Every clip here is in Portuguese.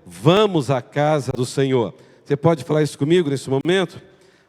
vamos à casa do Senhor. Você pode falar isso comigo nesse momento?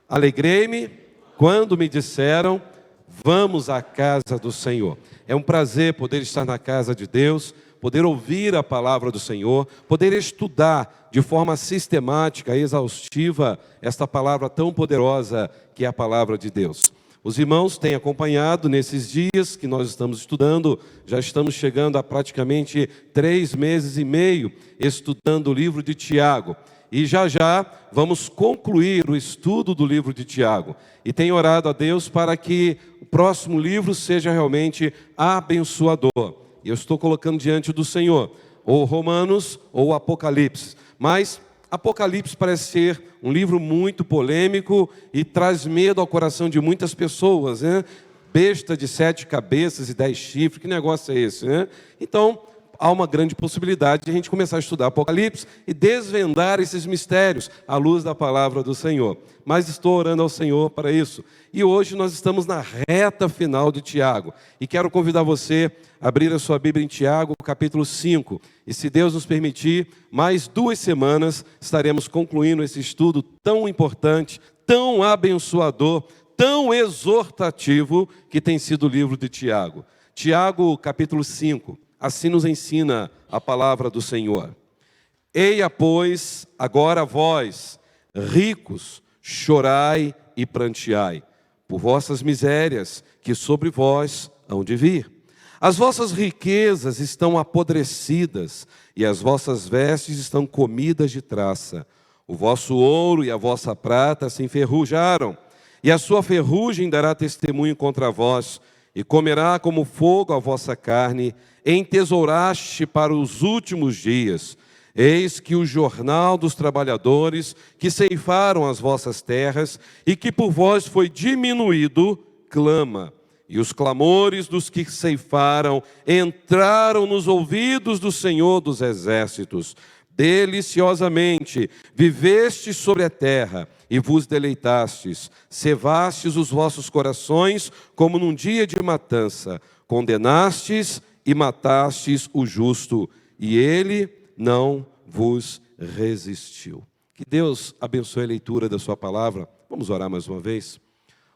Alegrei-me quando me disseram, vamos à casa do Senhor. É um prazer poder estar na casa de Deus, poder ouvir a palavra do Senhor, poder estudar de forma sistemática, exaustiva, esta palavra tão poderosa que é a palavra de Deus. Os irmãos têm acompanhado nesses dias que nós estamos estudando, já estamos chegando a praticamente 3 meses e meio estudando o livro de Tiago. E já já vamos concluir o estudo do livro de Tiago. E tenho orado a Deus para que o próximo livro seja realmente abençoador. Eu estou colocando diante do Senhor, ou Romanos ou Apocalipse. Mas Apocalipse parece ser um livro muito polêmico e traz medo ao coração de muitas pessoas, né? Besta de 7 cabeças e 10 chifres, que negócio é esse, né? Então, há uma grande possibilidade de a gente começar a estudar Apocalipse e desvendar esses mistérios à luz da palavra do Senhor. Mas estou orando ao Senhor para isso. E hoje nós estamos na reta final de Tiago. E quero convidar você a abrir a sua Bíblia em Tiago, capítulo 5. E se Deus nos permitir, mais 2 semanas estaremos concluindo esse estudo tão importante, tão abençoador, tão exortativo que tem sido o livro de Tiago. Tiago, capítulo 5. Assim nos ensina a palavra do Senhor. Eia, pois, agora vós, ricos, chorai e pranteai, por vossas misérias, que sobre vós hão de vir. As vossas riquezas estão apodrecidas, e as vossas vestes estão comidas de traça. O vosso ouro e a vossa prata se enferrujaram, e a sua ferrugem dará testemunho contra vós, e comerá como fogo a vossa carne, entesouraste para os últimos dias. Eis que o jornal dos trabalhadores que ceifaram as vossas terras e que por vós foi diminuído, clama. E os clamores dos que ceifaram entraram nos ouvidos do Senhor dos Exércitos. Deliciosamente vivestes sobre a terra e vos deleitastes, cevastes os vossos corações como num dia de matança, condenastes e matastes o justo, e ele não vos resistiu. Que Deus abençoe a leitura da sua palavra. Vamos orar mais uma vez.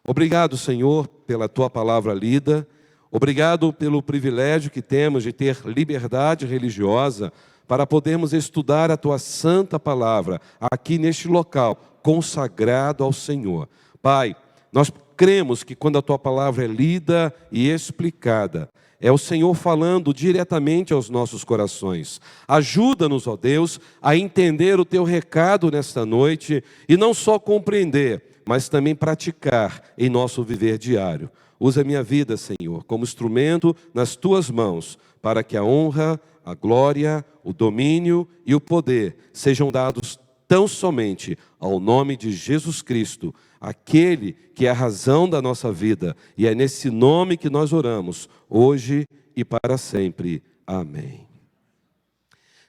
Obrigado, Senhor, pela tua palavra lida. Obrigado pelo privilégio que temos de ter liberdade religiosa para podermos estudar a tua santa palavra aqui neste local consagrado ao Senhor. Pai, nós cremos que quando a tua palavra é lida e explicada, é o Senhor falando diretamente aos nossos corações. Ajuda-nos, ó Deus, a entender o teu recado nesta noite e não só compreender, mas também praticar em nosso viver diário. Usa a minha vida, Senhor, como instrumento nas tuas mãos, para que a honra, a glória, o domínio e o poder sejam dados tão somente ao nome de Jesus Cristo, aquele que é a razão da nossa vida, e é nesse nome que nós oramos, hoje e para sempre. Amém.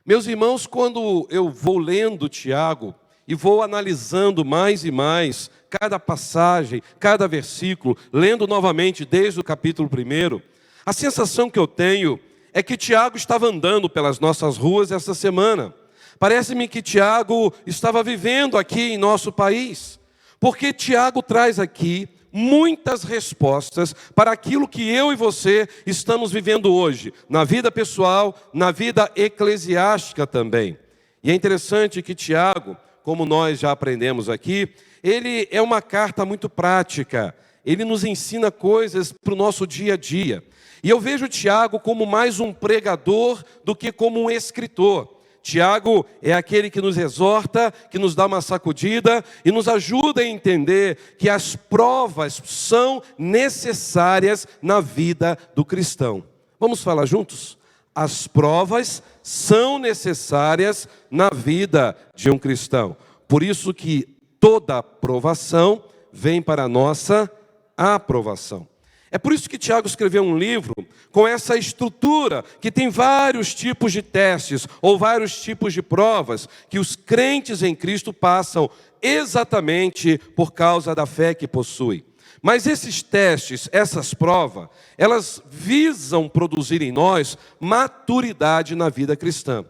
Meus irmãos, quando eu vou lendo Tiago e vou analisando mais e mais cada passagem, cada versículo, lendo novamente desde o capítulo 1, a sensação que eu tenho é que Tiago estava andando pelas nossas ruas essa semana. Parece-me que Tiago estava vivendo aqui em nosso país, porque Tiago traz aqui muitas respostas para aquilo que eu e você estamos vivendo hoje, na vida pessoal, na vida eclesiástica também. E é interessante que Tiago, como nós já aprendemos aqui, ele é uma carta muito prática, ele nos ensina coisas para o nosso dia a dia. E eu vejo Tiago como mais um pregador do que como um escritor. Tiago é aquele que nos exorta, que nos dá uma sacudida e nos ajuda a entender que as provas são necessárias na vida do cristão. Vamos falar juntos? As provas são necessárias na vida de um cristão. Por isso que toda provação vem para a nossa aprovação. É por isso que Tiago escreveu um livro com essa estrutura, que tem vários tipos de testes, ou vários tipos de provas, que os crentes em Cristo passam exatamente por causa da fé que possuem. Mas esses testes, essas provas, elas visam produzir em nós maturidade na vida cristã.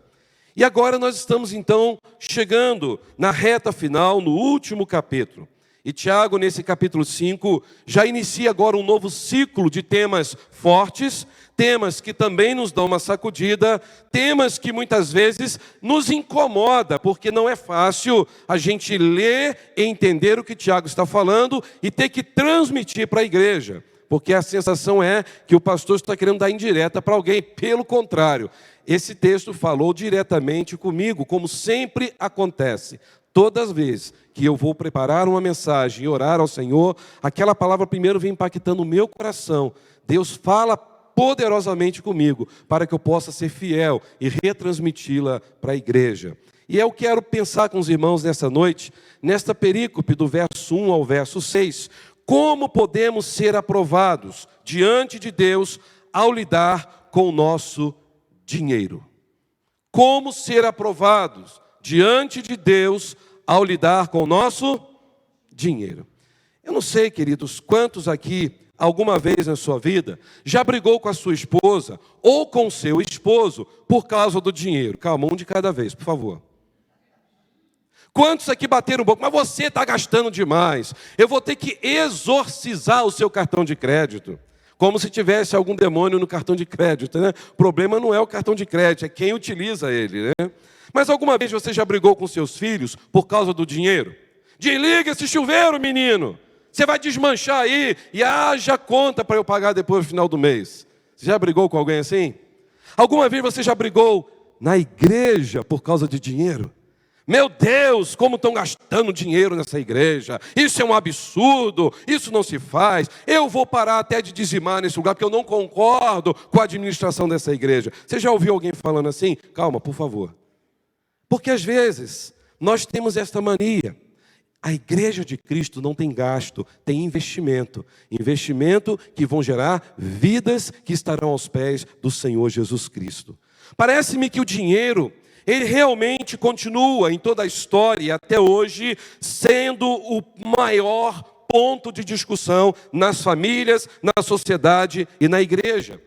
E agora nós estamos então chegando na reta final, no último capítulo. E Tiago, nesse capítulo 5, já inicia agora um novo ciclo de temas fortes, temas que também nos dão uma sacudida, temas que muitas vezes nos incomoda, porque não é fácil a gente ler e entender o que Tiago está falando e ter que transmitir para a igreja. Porque a sensação é que o pastor está querendo dar indireta para alguém. Pelo contrário, esse texto falou diretamente comigo, como sempre acontece. Todas as vezes que eu vou preparar uma mensagem e orar ao Senhor, aquela palavra primeiro vem impactando o meu coração. Deus fala poderosamente comigo, para que eu possa ser fiel e retransmiti-la para a igreja. E eu quero pensar com os irmãos nessa noite, nesta perícope do verso 1 ao verso 6, como podemos ser aprovados diante de Deus ao lidar com o nosso dinheiro. Como ser aprovados diante de Deus ao lidar com o nosso dinheiro. Eu não sei, queridos, quantos aqui, alguma vez na sua vida, já brigou com a sua esposa ou com o seu esposo por causa do dinheiro. Calma, um de cada vez, por favor. Quantos aqui bateram um pouco? Mas você está gastando demais. Eu vou ter que exorcizar o seu cartão de crédito. Como se tivesse algum demônio no cartão de crédito, né? O problema não é o cartão de crédito, é quem utiliza ele, né? Mas alguma vez você já brigou com seus filhos por causa do dinheiro? Desliga esse chuveiro, menino. Você vai desmanchar aí e haja conta para eu pagar depois no final do mês. Você já brigou com alguém assim? Alguma vez você já brigou na igreja por causa de dinheiro? Meu Deus, como estão gastando dinheiro nessa igreja. Isso é um absurdo, isso não se faz. Eu vou parar até de dizimar nesse lugar, porque eu não concordo com a administração dessa igreja. Você já ouviu alguém falando assim? Calma, por favor. Porque às vezes nós temos esta mania. A igreja de Cristo não tem gasto, tem investimento. Investimento que vão gerar vidas que estarão aos pés do Senhor Jesus Cristo. Parece-me que o dinheiro, ele realmente continua em toda a história e até hoje sendo o maior ponto de discussão nas famílias, na sociedade e na igreja.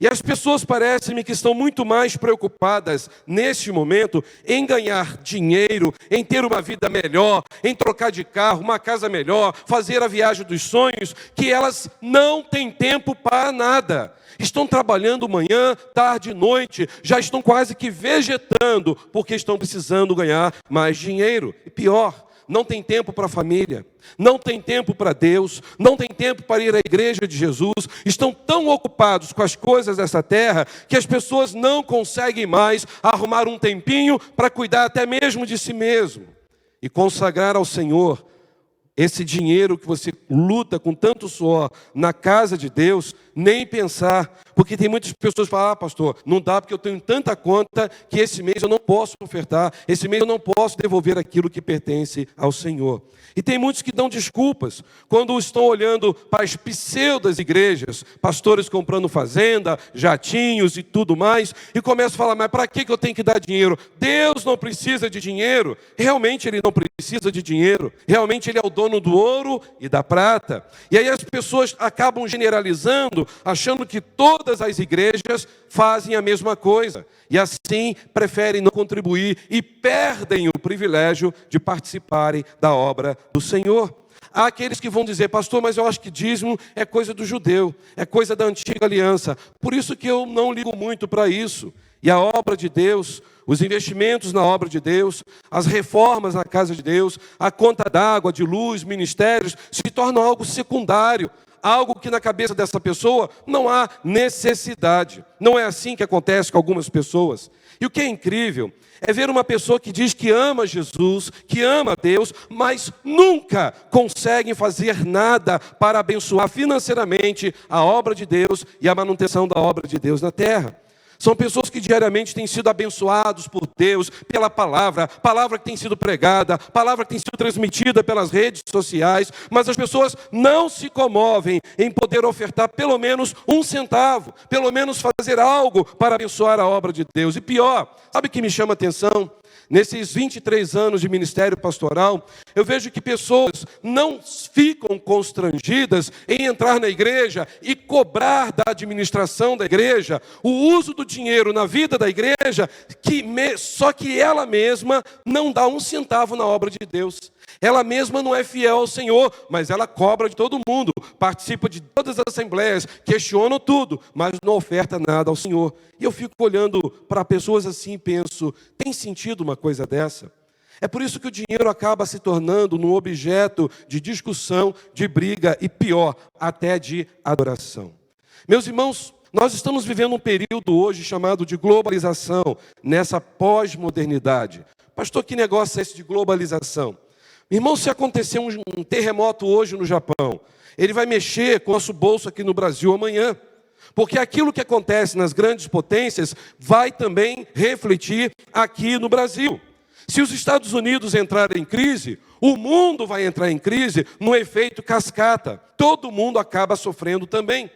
E as pessoas parecem-me que estão muito mais preocupadas neste momento em ganhar dinheiro, em ter uma vida melhor, em trocar de carro, uma casa melhor, fazer a viagem dos sonhos, que elas não têm tempo para nada. Estão trabalhando manhã, tarde e noite, já estão quase que vegetando, porque estão precisando ganhar mais dinheiro. E pior, não tem tempo para a família, não tem tempo para Deus, não tem tempo para ir à igreja de Jesus, estão tão ocupados com as coisas dessa terra, que as pessoas não conseguem mais arrumar um tempinho para cuidar até mesmo de si mesmo, e consagrar ao Senhor esse dinheiro que você luta com tanto suor na casa de Deus, nem pensar. Porque tem muitas pessoas que falam, pastor, não dá porque eu tenho tanta conta que esse mês eu não posso ofertar, esse mês eu não posso devolver aquilo que pertence ao Senhor. E tem muitos que dão desculpas quando estão olhando para as pseudas igrejas, pastores comprando fazenda, jatinhos e tudo mais, e começam a falar, mas para que eu tenho que dar dinheiro? Deus não precisa de dinheiro. Realmente Ele não precisa de dinheiro. Realmente Ele é o dono do ouro e da prata. E aí as pessoas acabam generalizando, achando que todas as igrejas fazem a mesma coisa. E assim preferem não contribuir e perdem o privilégio de participarem da obra do Senhor. Há aqueles que vão dizer, pastor, mas eu acho que dízimo é coisa do judeu, é coisa da antiga aliança. Por isso que eu não ligo muito para isso. E a obra de Deus, os investimentos na obra de Deus, as reformas na casa de Deus, a conta d'água, de luz, ministérios, se tornam algo secundário. Algo que na cabeça dessa pessoa não há necessidade. Não é assim que acontece com algumas pessoas. E o que é incrível é ver uma pessoa que diz que ama Jesus, que ama Deus, mas nunca consegue fazer nada para abençoar financeiramente a obra de Deus e a manutenção da obra de Deus na terra. São pessoas que diariamente têm sido abençoados por Deus, pela palavra que tem sido pregada, palavra que tem sido transmitida pelas redes sociais, mas as pessoas não se comovem em poder ofertar pelo menos um centavo, pelo menos fazer algo para abençoar a obra de Deus. E pior, sabe o que me chama a atenção? nesses 23 anos de ministério pastoral, eu vejo que pessoas não ficam constrangidas em entrar na igreja e cobrar da administração da igreja o uso do dinheiro na vida da igreja, só que ela mesma não dá um centavo na obra de Deus. Ela mesma não é fiel ao Senhor, mas ela cobra de todo mundo, participa de todas as assembleias, questiona tudo, mas não oferta nada ao Senhor. E eu fico olhando para pessoas assim e penso, tem sentido uma coisa dessa? É por isso que o dinheiro acaba se tornando um objeto de discussão, de briga e pior, até de adoração. Meus irmãos, nós estamos vivendo um período hoje chamado de globalização, nessa pós-modernidade. Pastor, que negócio é esse de globalização? Irmão, se acontecer um terremoto hoje no Japão, ele vai mexer com o nosso bolso aqui no Brasil amanhã. Porque aquilo que acontece nas grandes potências vai também refletir aqui no Brasil. Se os Estados Unidos entrarem em crise, o mundo vai entrar em crise no efeito cascata. Todo mundo acaba sofrendo também.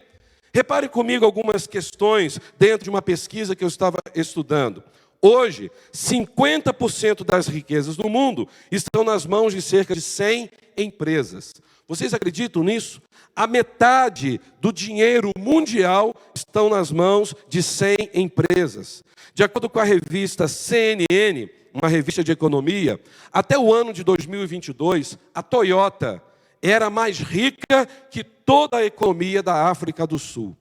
Repare comigo algumas questões dentro de uma pesquisa que eu estava estudando. Hoje, 50% das riquezas do mundo estão nas mãos de cerca de 100 empresas. Vocês acreditam nisso? A metade do dinheiro mundial estão nas mãos de 100 empresas. De acordo com a revista CNN, uma revista de economia, até o ano de 2022, a Toyota era mais rica que toda a economia da África do Sul.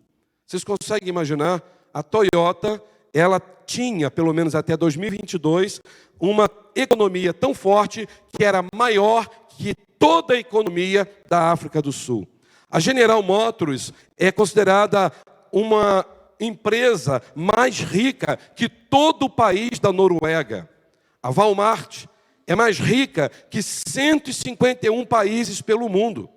Vocês conseguem imaginar? A Toyota, ela tinha, pelo menos até 2022, uma economia tão forte que era maior que toda a economia da África do Sul. A General Motors é considerada uma empresa mais rica que todo o país da Noruega. A Walmart é mais rica que 151 países pelo mundo.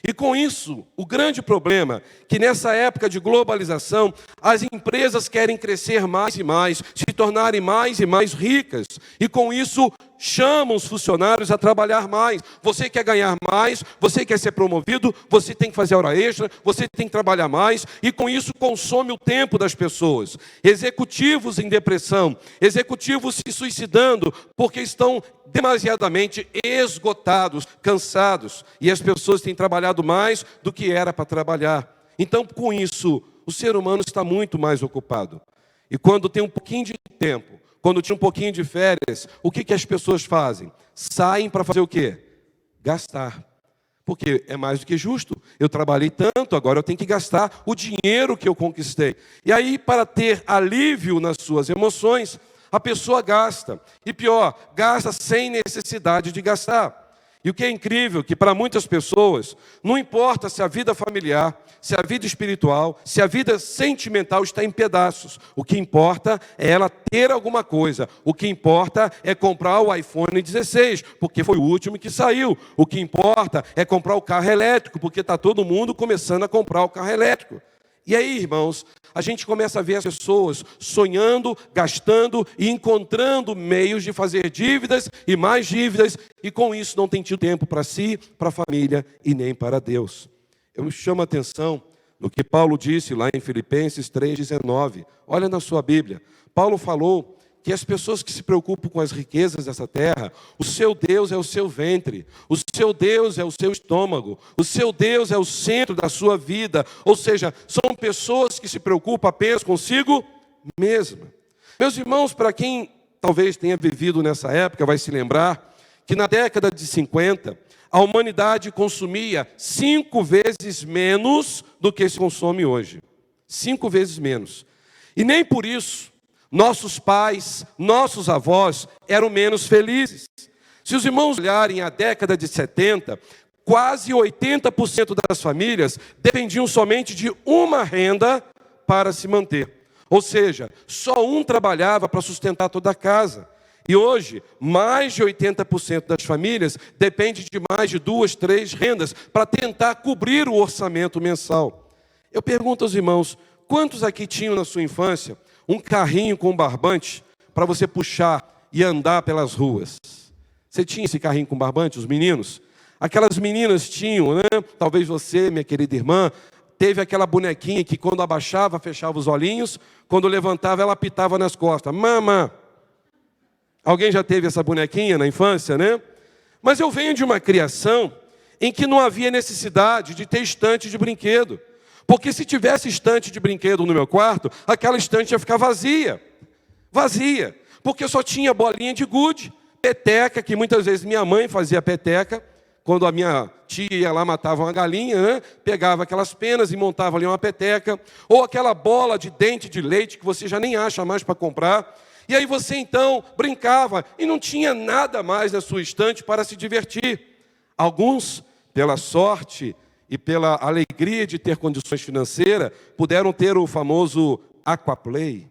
E com isso, o grande problema é que nessa época de globalização, as empresas querem crescer mais e mais, se tornarem mais e mais ricas. E com isso, chamam os funcionários a trabalhar mais. Você quer ganhar mais, você quer ser promovido, você tem que fazer hora extra, você tem que trabalhar mais. E com isso, consome o tempo das pessoas. Executivos em depressão, executivos se suicidando porque estão demasiadamente esgotados, cansados, e as pessoas têm trabalhado mais do que era para trabalhar. Então, com isso, o ser humano está muito mais ocupado. E quando tem um pouquinho de tempo, quando tinha um pouquinho de férias, o que as pessoas fazem? Saem para fazer o quê? Gastar. Porque é mais do que justo. Eu trabalhei tanto, agora eu tenho que gastar o dinheiro que eu conquistei. E aí, para ter alívio nas suas emoções, a pessoa gasta. E pior, gasta sem necessidade de gastar. E o que é incrível, que para muitas pessoas, não importa se a vida familiar, se a vida espiritual, se a vida sentimental está em pedaços. O que importa é ela ter alguma coisa. O que importa é comprar o iPhone 16, porque foi o último que saiu. O que importa é comprar o carro elétrico, porque está todo mundo começando a comprar o carro elétrico. E aí, irmãos, a gente começa a ver as pessoas sonhando, gastando e encontrando meios de fazer dívidas e mais dívidas, e com isso não tem tido tempo para si, para a família e nem para Deus. Eu me chamo a atenção no que Paulo disse lá em Filipenses 3,19. Olha na sua Bíblia. Paulo falou que as pessoas que se preocupam com as riquezas dessa terra, o seu Deus é o seu ventre, o seu Deus é o seu estômago, o seu Deus é o centro da sua vida. Ou seja, são pessoas que se preocupam apenas consigo mesma. Meus irmãos, para quem talvez tenha vivido nessa época, vai se lembrar que na década de 50, a humanidade consumia 5 vezes menos do que se consome hoje. 5 vezes menos. E nem por isso nossos pais, nossos avós eram menos felizes. Se os irmãos olharem a década de 70, quase 80% das famílias dependiam somente de uma renda para se manter. Ou seja, só um trabalhava para sustentar toda a casa. E hoje, mais de 80% das famílias dependem de mais de 2, 3 rendas para tentar cobrir o orçamento mensal. Eu pergunto aos irmãos, quantos aqui tinham na sua infância um carrinho com barbante para você puxar e andar pelas ruas? Você tinha esse carrinho com barbante, os meninos? Aquelas meninas tinham, né? Talvez você, minha querida irmã, teve aquela bonequinha que quando abaixava, fechava os olhinhos, quando levantava, ela apitava nas costas. Mama! Alguém já teve essa bonequinha na infância, né? Mas eu venho de uma criação em que não havia necessidade de ter estante de brinquedo. Porque se tivesse estante de brinquedo no meu quarto, aquela estante ia ficar vazia. Vazia. Porque só tinha bolinha de gude, peteca, que muitas vezes minha mãe fazia peteca. Quando a minha tia ia lá, matava uma galinha, né? Pegava aquelas penas e montava ali uma peteca. Ou aquela bola de dente de leite que você já nem acha mais para comprar. E aí você então brincava e não tinha nada mais na sua estante para se divertir. Alguns, pela sorte e pela alegria de ter condições financeiras, puderam ter o famoso Aquaplay.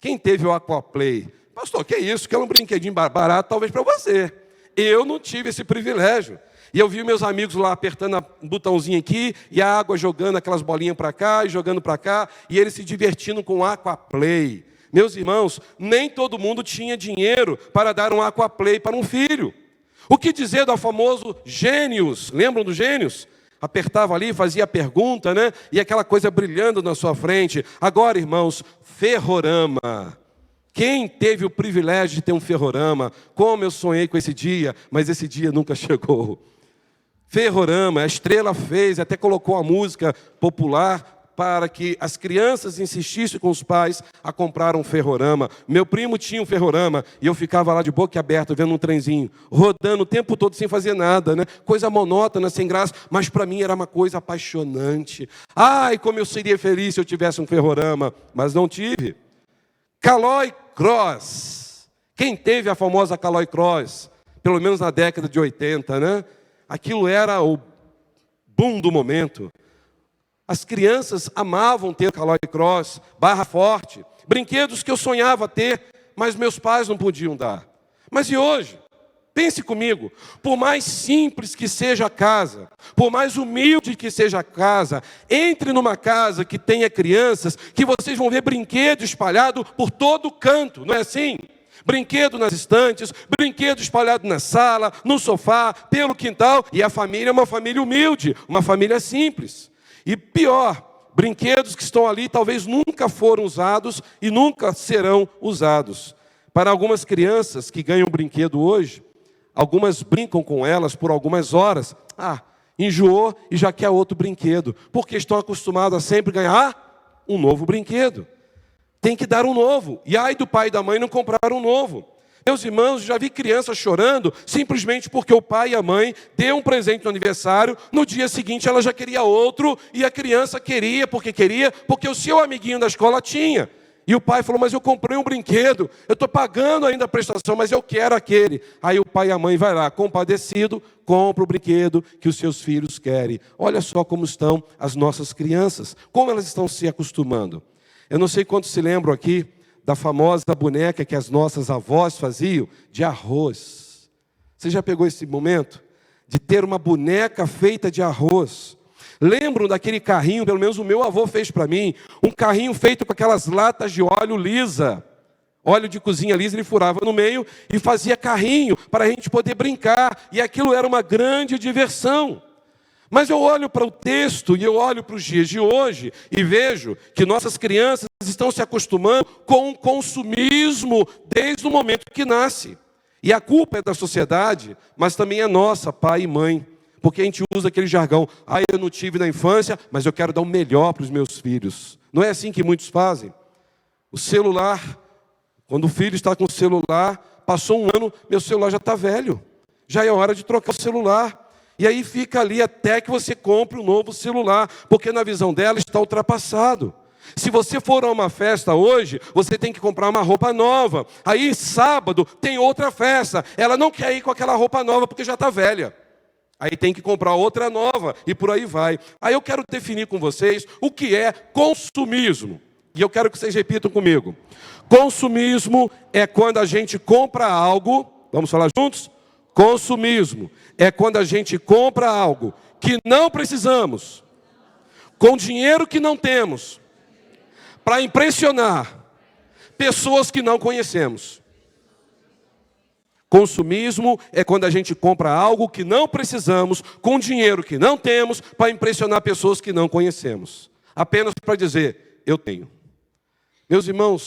Quem teve o Aquaplay? Pastor, que é isso? Que é um brinquedinho barato talvez para você. Eu não tive esse privilégio. E eu vi meus amigos lá apertando um botãozinho aqui, e a água jogando aquelas bolinhas para cá e jogando para cá, e eles se divertindo com o Aquaplay. Meus irmãos, nem todo mundo tinha dinheiro para dar um Aquaplay para um filho. O que dizer do famoso Gênios? Lembram do Gênios? Apertava ali, fazia a pergunta, né? E aquela coisa brilhando na sua frente. Agora, irmãos, Ferrorama. Quem teve o privilégio de ter um Ferrorama? Como eu sonhei com esse dia, mas esse dia nunca chegou. Ferrorama, a Estrela fez, até colocou a música popular para que as crianças insistissem com os pais a comprar um Ferrorama. Meu primo tinha um Ferrorama e eu ficava lá de boca aberta vendo um trenzinho, rodando o tempo todo sem fazer nada, né? Coisa monótona, sem graça, mas para mim era uma coisa apaixonante. Ai, como eu seria feliz se eu tivesse um Ferrorama, mas não tive. Caloi Cross. Quem teve a famosa Caloi Cross? Pelo menos na década de 80, né? Aquilo era o boom do momento. As crianças amavam ter Caloi Cross, barra forte, brinquedos que eu sonhava ter, mas meus pais não podiam dar. Mas e hoje? Pense comigo, por mais simples que seja a casa, por mais humilde que seja a casa, entre numa casa que tenha crianças, que vocês vão ver brinquedo espalhado por todo canto, não é assim? Brinquedo nas estantes, brinquedo espalhado na sala, no sofá, pelo quintal, e a família é uma família humilde, uma família simples. E pior, brinquedos que estão ali talvez nunca foram usados e nunca serão usados. Para algumas crianças que ganham brinquedo hoje, algumas brincam com elas por algumas horas. Enjoou e já quer outro brinquedo, porque estão acostumados a sempre ganhar um novo brinquedo. Tem que dar um novo. E ai do pai e da mãe não comprar um novo. Meus irmãos, já vi crianças chorando simplesmente porque o pai e a mãe deu um presente no aniversário, no dia seguinte ela já queria outro, e a criança queria, porque o seu amiguinho da escola tinha. E o pai falou, mas eu comprei um brinquedo, eu estou pagando ainda a prestação, mas eu quero aquele. Aí o pai e a mãe vai lá, compadecido, compra o brinquedo que os seus filhos querem. Olha só como estão as nossas crianças, como elas estão se acostumando. Eu não sei quantos se lembram aqui da famosa boneca que as nossas avós faziam de arroz. Você já pegou esse momento? De ter uma boneca feita de arroz. Lembram daquele carrinho, pelo menos o meu avô fez para mim, um carrinho feito com aquelas latas de óleo lisa. Óleo de cozinha lisa, ele furava no meio e fazia carrinho para a gente poder brincar. E aquilo era uma grande diversão. Mas eu olho para o texto e eu olho para os dias de hoje e vejo que nossas crianças estão se acostumando com o consumismo desde o momento que nasce. E a culpa é da sociedade, mas também é nossa, pai e mãe. Porque a gente usa aquele jargão, eu não tive na infância, mas eu quero dar o melhor para os meus filhos. Não é assim que muitos fazem? O celular, quando o filho está com o celular, passou um ano, meu celular já está velho. Já é hora de trocar o celular. E aí fica ali até que você compre um novo celular, porque na visão dela está ultrapassado. Se você for a uma festa hoje, você tem que comprar uma roupa nova. Aí sábado tem outra festa. Ela não quer ir com aquela roupa nova porque já está velha. Aí tem que comprar outra nova e por aí vai. Aí eu quero definir com vocês o que é consumismo. E eu quero que vocês repitam comigo. Consumismo é quando a gente compra algo, vamos falar juntos? Consumismo é quando a gente compra algo que não precisamos, com dinheiro que não temos, para impressionar pessoas que não conhecemos. Consumismo é quando a gente compra algo que não precisamos, com dinheiro que não temos, para impressionar pessoas que não conhecemos. Apenas para dizer, eu tenho. Meus irmãos,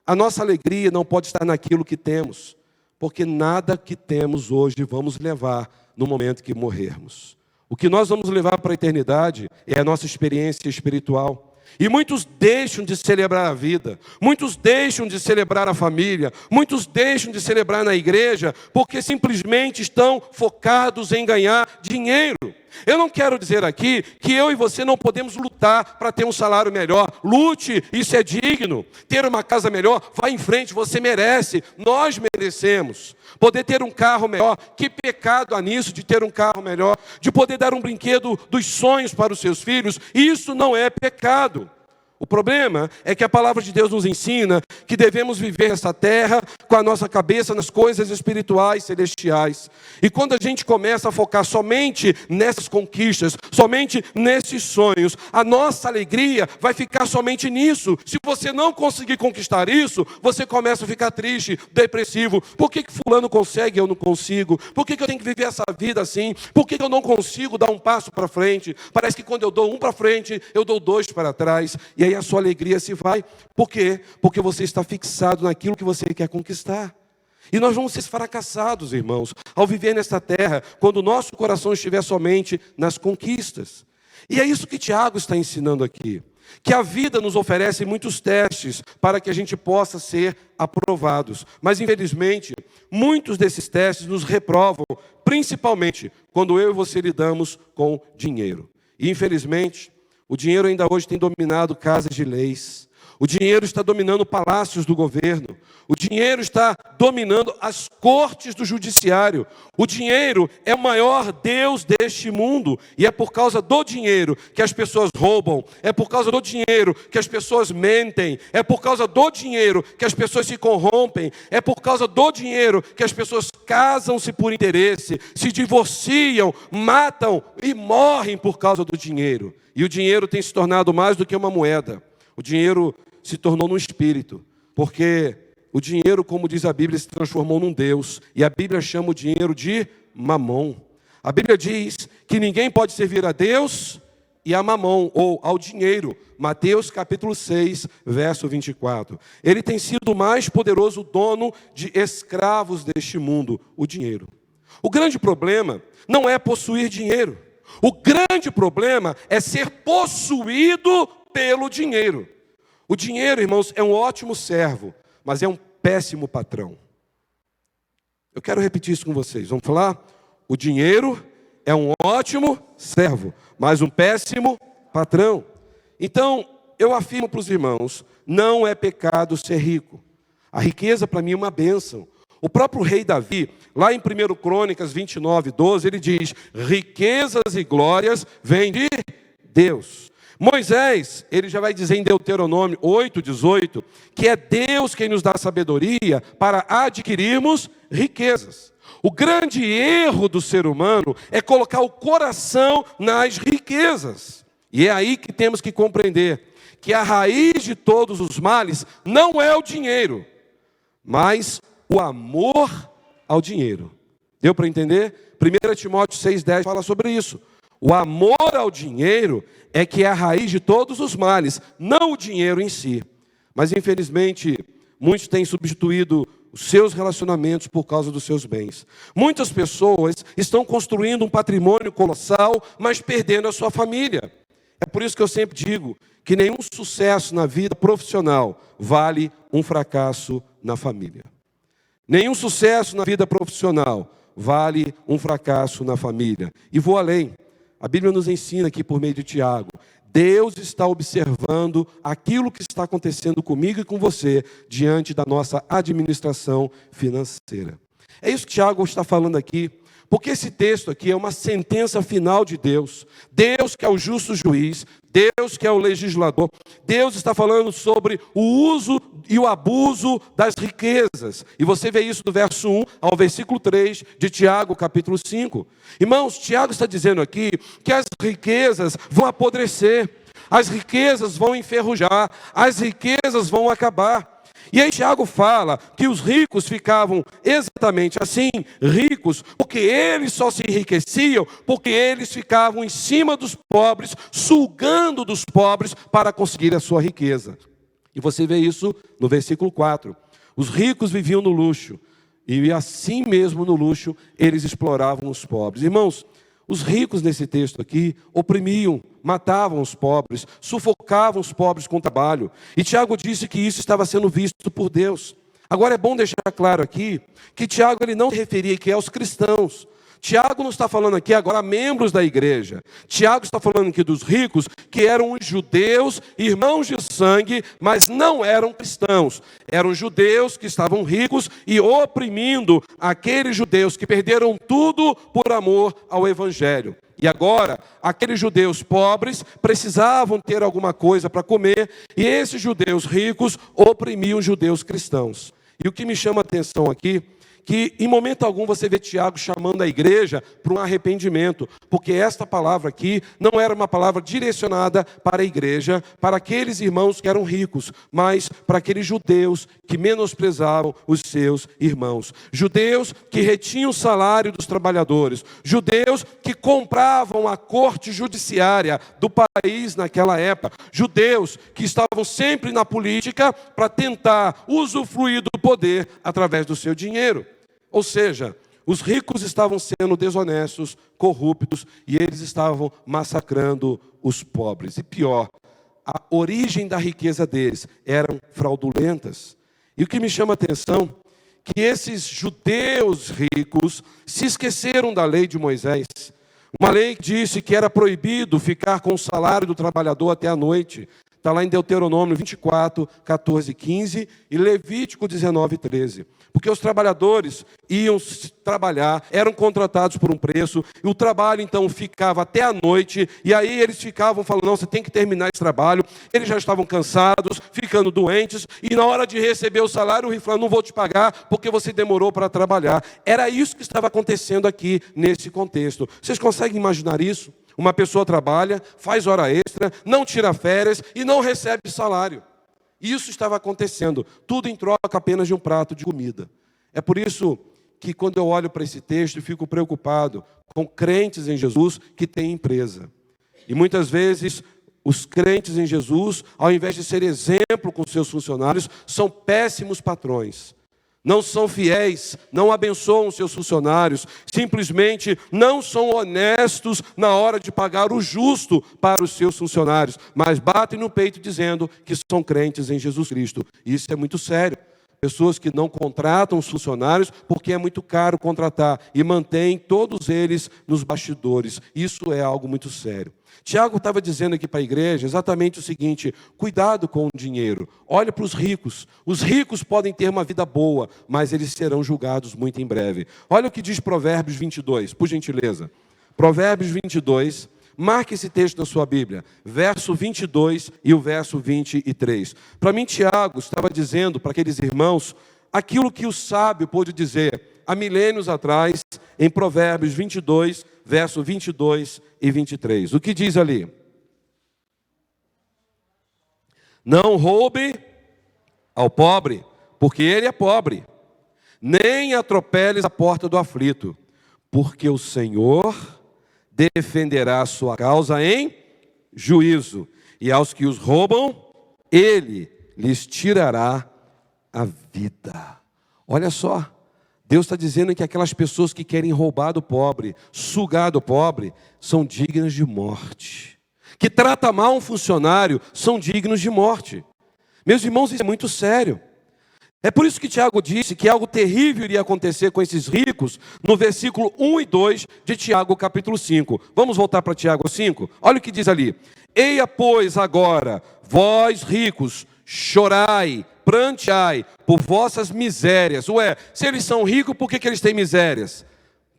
A nossa alegria não pode estar naquilo que temos, porque nada que temos hoje vamos levar no momento que morrermos. O que nós vamos levar para a eternidade é a nossa experiência espiritual. E muitos deixam de celebrar a vida, muitos deixam de celebrar a família, muitos deixam de celebrar na igreja, porque simplesmente estão focados em ganhar dinheiro. Eu não quero dizer aqui que eu e você não podemos lutar para ter um salário melhor. Lute, isso é digno. Ter uma casa melhor, vá em frente, você merece, nós merecemos. Poder ter um carro melhor, que pecado há nisso de ter um carro melhor, de poder dar um brinquedo dos sonhos para os seus filhos, isso não é pecado. O problema é que a palavra de Deus nos ensina que devemos viver essa terra com a nossa cabeça nas coisas espirituais, celestiais. E quando a gente começa a focar somente nessas conquistas, somente nesses sonhos, a nossa alegria vai ficar somente nisso. Se você não conseguir conquistar isso, você começa a ficar triste, depressivo. Por que fulano consegue e eu não consigo? Por que eu tenho que viver essa vida assim? Por que eu não consigo dar um passo para frente? Parece que quando eu dou um para frente, eu dou dois para trás. E aí a sua alegria se vai. Por quê? Porque você está fixado naquilo que você quer conquistar. E nós vamos ser fracassados, irmãos, ao viver nesta terra, quando o nosso coração estiver somente nas conquistas. E é isso que Tiago está ensinando aqui. Que a vida nos oferece muitos testes para que a gente possa ser aprovados. Mas, infelizmente, muitos desses testes nos reprovam, principalmente quando eu e você lidamos com dinheiro. E, infelizmente, o dinheiro ainda hoje tem dominado casas de leis. O dinheiro está dominando palácios do governo. O dinheiro está dominando as cortes do judiciário. O dinheiro é o maior Deus deste mundo. E é por causa do dinheiro que as pessoas roubam. É por causa do dinheiro que as pessoas mentem. É por causa do dinheiro que as pessoas se corrompem. É por causa do dinheiro que as pessoas casam-se por interesse, se divorciam, matam e morrem por causa do dinheiro. E o dinheiro tem se tornado mais do que uma moeda. O dinheiro se tornou um espírito, porque o dinheiro, como diz a Bíblia, se transformou num Deus. E a Bíblia chama o dinheiro de mamon. A Bíblia diz que ninguém pode servir a Deus e a mamon, ou ao dinheiro. Mateus capítulo 6, verso 24. Ele tem sido o mais poderoso dono de escravos deste mundo, o dinheiro. O grande problema não é possuir dinheiro. O grande problema é ser possuído pelo dinheiro. O dinheiro, irmãos, é um ótimo servo, mas é um péssimo patrão. Eu quero repetir isso com vocês. Vamos falar? O dinheiro é um ótimo servo, mas um péssimo patrão. Então, eu afirmo para os irmãos, não é pecado ser rico. A riqueza para mim é uma bênção. O próprio rei Davi, lá em 1 Crônicas 29, 12, ele diz, riquezas e glórias vêm de Deus. Moisés, ele já vai dizer em Deuteronômio 8, 18, que é Deus quem nos dá sabedoria para adquirirmos riquezas. O grande erro do ser humano é colocar o coração nas riquezas. E é aí que temos que compreender que a raiz de todos os males não é o dinheiro, mas o amor ao dinheiro. Deu para entender? 1 Timóteo 6,10 fala sobre isso. O amor ao dinheiro é que é a raiz de todos os males, não o dinheiro em si. Mas, infelizmente, muitos têm substituído os seus relacionamentos por causa dos seus bens. Muitas pessoas estão construindo um patrimônio colossal, mas perdendo a sua família. É por isso que eu sempre digo que nenhum sucesso na vida profissional vale um fracasso na família. Nenhum sucesso na vida profissional vale um fracasso na família. E vou além. A Bíblia nos ensina aqui por meio de Tiago. Deus está observando aquilo que está acontecendo comigo e com você diante da nossa administração financeira. É isso que Tiago está falando aqui. Porque esse texto aqui é uma sentença final de Deus. Deus que é o justo juiz, Deus que é o legislador. Deus está falando sobre o uso e o abuso das riquezas. E você vê isso do verso 1 ao versículo 3 de Tiago, capítulo 5. Irmãos, Tiago está dizendo aqui que as riquezas vão apodrecer, as riquezas vão enferrujar, as riquezas vão acabar. E aí Tiago fala que os ricos ficavam exatamente assim, ricos, porque eles só se enriqueciam, porque eles ficavam em cima dos pobres, sugando dos pobres para conseguir a sua riqueza. E você vê isso no versículo 4. Os ricos viviam no luxo, e assim mesmo no luxo eles exploravam os pobres. Irmãos, os ricos nesse texto aqui oprimiam, matavam os pobres, sufocavam os pobres com trabalho. E Tiago disse que isso estava sendo visto por Deus. Agora é bom deixar claro aqui que Tiago ele não se referia aqui aos cristãos. Tiago não está falando aqui agora a membros da igreja. Tiago está falando aqui dos ricos que eram os judeus, irmãos de sangue, mas não eram cristãos. Eram judeus que estavam ricos e oprimindo aqueles judeus que perderam tudo por amor ao evangelho. E agora, aqueles judeus pobres precisavam ter alguma coisa para comer, e esses judeus ricos oprimiam os judeus cristãos. E o que me chama a atenção aqui, que em momento algum você vê Tiago chamando a igreja para um arrependimento, porque esta palavra aqui não era uma palavra direcionada para a igreja, para aqueles irmãos que eram ricos, mas para aqueles judeus que menosprezavam os seus irmãos. Judeus que retinham o salário dos trabalhadores, judeus que compravam a corte judiciária do país naquela época, judeus que estavam sempre na política para tentar usufruir do poder através do seu dinheiro. Ou seja, os ricos estavam sendo desonestos, corruptos, e eles estavam massacrando os pobres. E pior, a origem da riqueza deles eram fraudulentas. E o que me chama a atenção, que esses judeus ricos se esqueceram da lei de Moisés. Uma lei que disse que era proibido ficar com o salário do trabalhador até a noite. Está lá em Deuteronômio 24, 14 e 15 e Levítico 19, 13. Porque os trabalhadores iam trabalhar, eram contratados por um preço, e o trabalho então ficava até a noite, e aí eles ficavam falando, não, você tem que terminar esse trabalho. Eles já estavam cansados, ficando doentes, e na hora de receber o salário, o rei falou, não vou te pagar, porque você demorou para trabalhar. Era isso que estava acontecendo aqui, nesse contexto. Vocês conseguem imaginar isso? Uma pessoa trabalha, faz hora extra, não tira férias e não recebe salário. Isso estava acontecendo, tudo em troca apenas de um prato de comida. É por isso que quando eu olho para esse texto, eu fico preocupado com crentes em Jesus que têm empresa. E muitas vezes os crentes em Jesus, ao invés de ser exemplo com seus funcionários, são péssimos patrões. Não são fiéis, não abençoam seus funcionários, simplesmente não são honestos na hora de pagar o justo para os seus funcionários, mas batem no peito dizendo que são crentes em Jesus Cristo. Isso é muito sério. Pessoas que não contratam os funcionários porque é muito caro contratar e mantêm todos eles nos bastidores. Isso é algo muito sério. Tiago estava dizendo aqui para a igreja exatamente o seguinte: cuidado com o dinheiro, olha para os ricos. Os ricos podem ter uma vida boa, mas eles serão julgados muito em breve. Olha o que diz Provérbios 22, por gentileza. Provérbios 22, marque esse texto na sua Bíblia, verso 22 e o verso 23. Para mim, Tiago estava dizendo para aqueles irmãos aquilo que o sábio pôde dizer há milênios atrás, em Provérbios 22, verso 22 e 23. O que diz ali? Não roube ao pobre, porque ele é pobre. Nem atropeles a porta do aflito, porque o Senhor defenderá a sua causa em juízo. E aos que os roubam, ele lhes tirará a vida. Olha só. Deus está dizendo que aquelas pessoas que querem roubar do pobre, sugar do pobre, são dignas de morte. Que trata mal um funcionário, são dignos de morte. Meus irmãos, isso é muito sério. É por isso que Tiago disse que algo terrível iria acontecer com esses ricos, no versículo 1 e 2 de Tiago, capítulo 5. Vamos voltar para Tiago 5? Olha o que diz ali. Eia, pois, agora, vós ricos, chorai, pranteai por vossas misérias. Ué, se eles são ricos, por que eles têm misérias?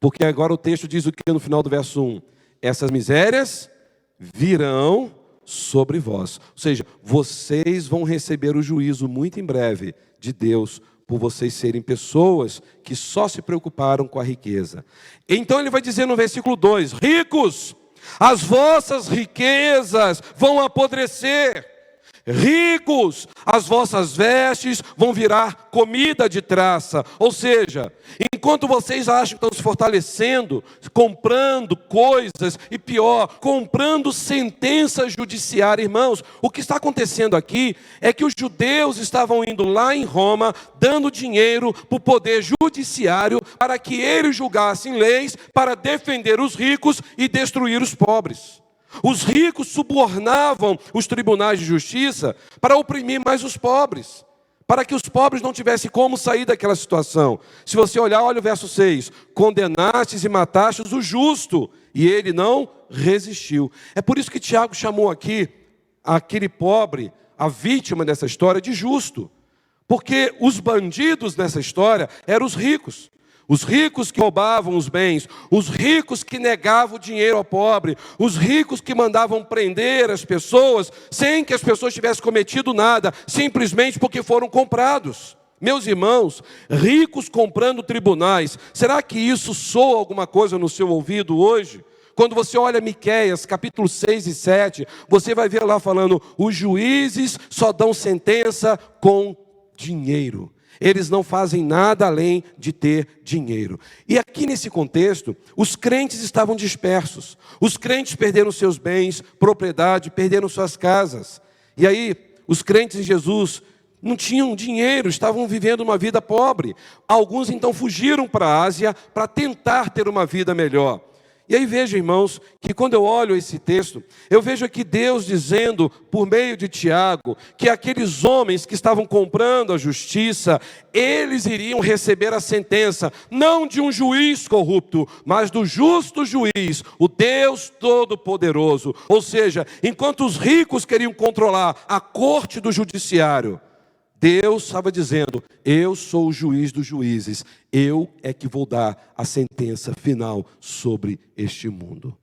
Porque agora o texto diz o que no final do verso 1? Essas misérias virão sobre vós. Ou seja, vocês vão receber o juízo muito em breve de Deus, por vocês serem pessoas que só se preocuparam com a riqueza. Então ele vai dizer no versículo 2, ricos, as vossas riquezas vão apodrecer. Ricos, as vossas vestes vão virar comida de traça. Ou seja, enquanto vocês acham que estão se fortalecendo, comprando coisas, e pior, comprando sentença judiciária, irmãos, o que está acontecendo aqui é que os judeus estavam indo lá em Roma, dando dinheiro para o poder judiciário, para que eles julgassem leis, para defender os ricos e destruir os pobres. Os ricos subornavam os tribunais de justiça para oprimir mais os pobres, para que os pobres não tivessem como sair daquela situação. Se você olhar, olha o verso 6. Condenastes e matastes o justo, e ele não resistiu. É por isso que Tiago chamou aqui aquele pobre, a vítima dessa história, de justo. Porque os bandidos nessa história eram os ricos. Os ricos que roubavam os bens, os ricos que negavam o dinheiro ao pobre, os ricos que mandavam prender as pessoas sem que as pessoas tivessem cometido nada, simplesmente porque foram comprados. Meus irmãos, ricos comprando tribunais, será que isso soa alguma coisa no seu ouvido hoje? Quando você olha Miqueias, capítulo 6 e 7, você vai ver lá falando, os juízes só dão sentença com dinheiro. Eles não fazem nada além de ter dinheiro. E aqui nesse contexto, os crentes estavam dispersos. Os crentes perderam seus bens, propriedade, perderam suas casas. E aí, os crentes em Jesus não tinham dinheiro, estavam vivendo uma vida pobre. Alguns então fugiram para a Ásia para tentar ter uma vida melhor. E aí veja, irmãos, que quando eu olho esse texto, eu vejo aqui Deus dizendo, por meio de Tiago, que aqueles homens que estavam comprando a justiça, eles iriam receber a sentença, não de um juiz corrupto, mas do justo juiz, o Deus Todo-Poderoso. Ou seja, enquanto os ricos queriam controlar a corte do judiciário, Deus estava dizendo, eu sou o juiz dos juízes, eu é que vou dar a sentença final sobre este mundo.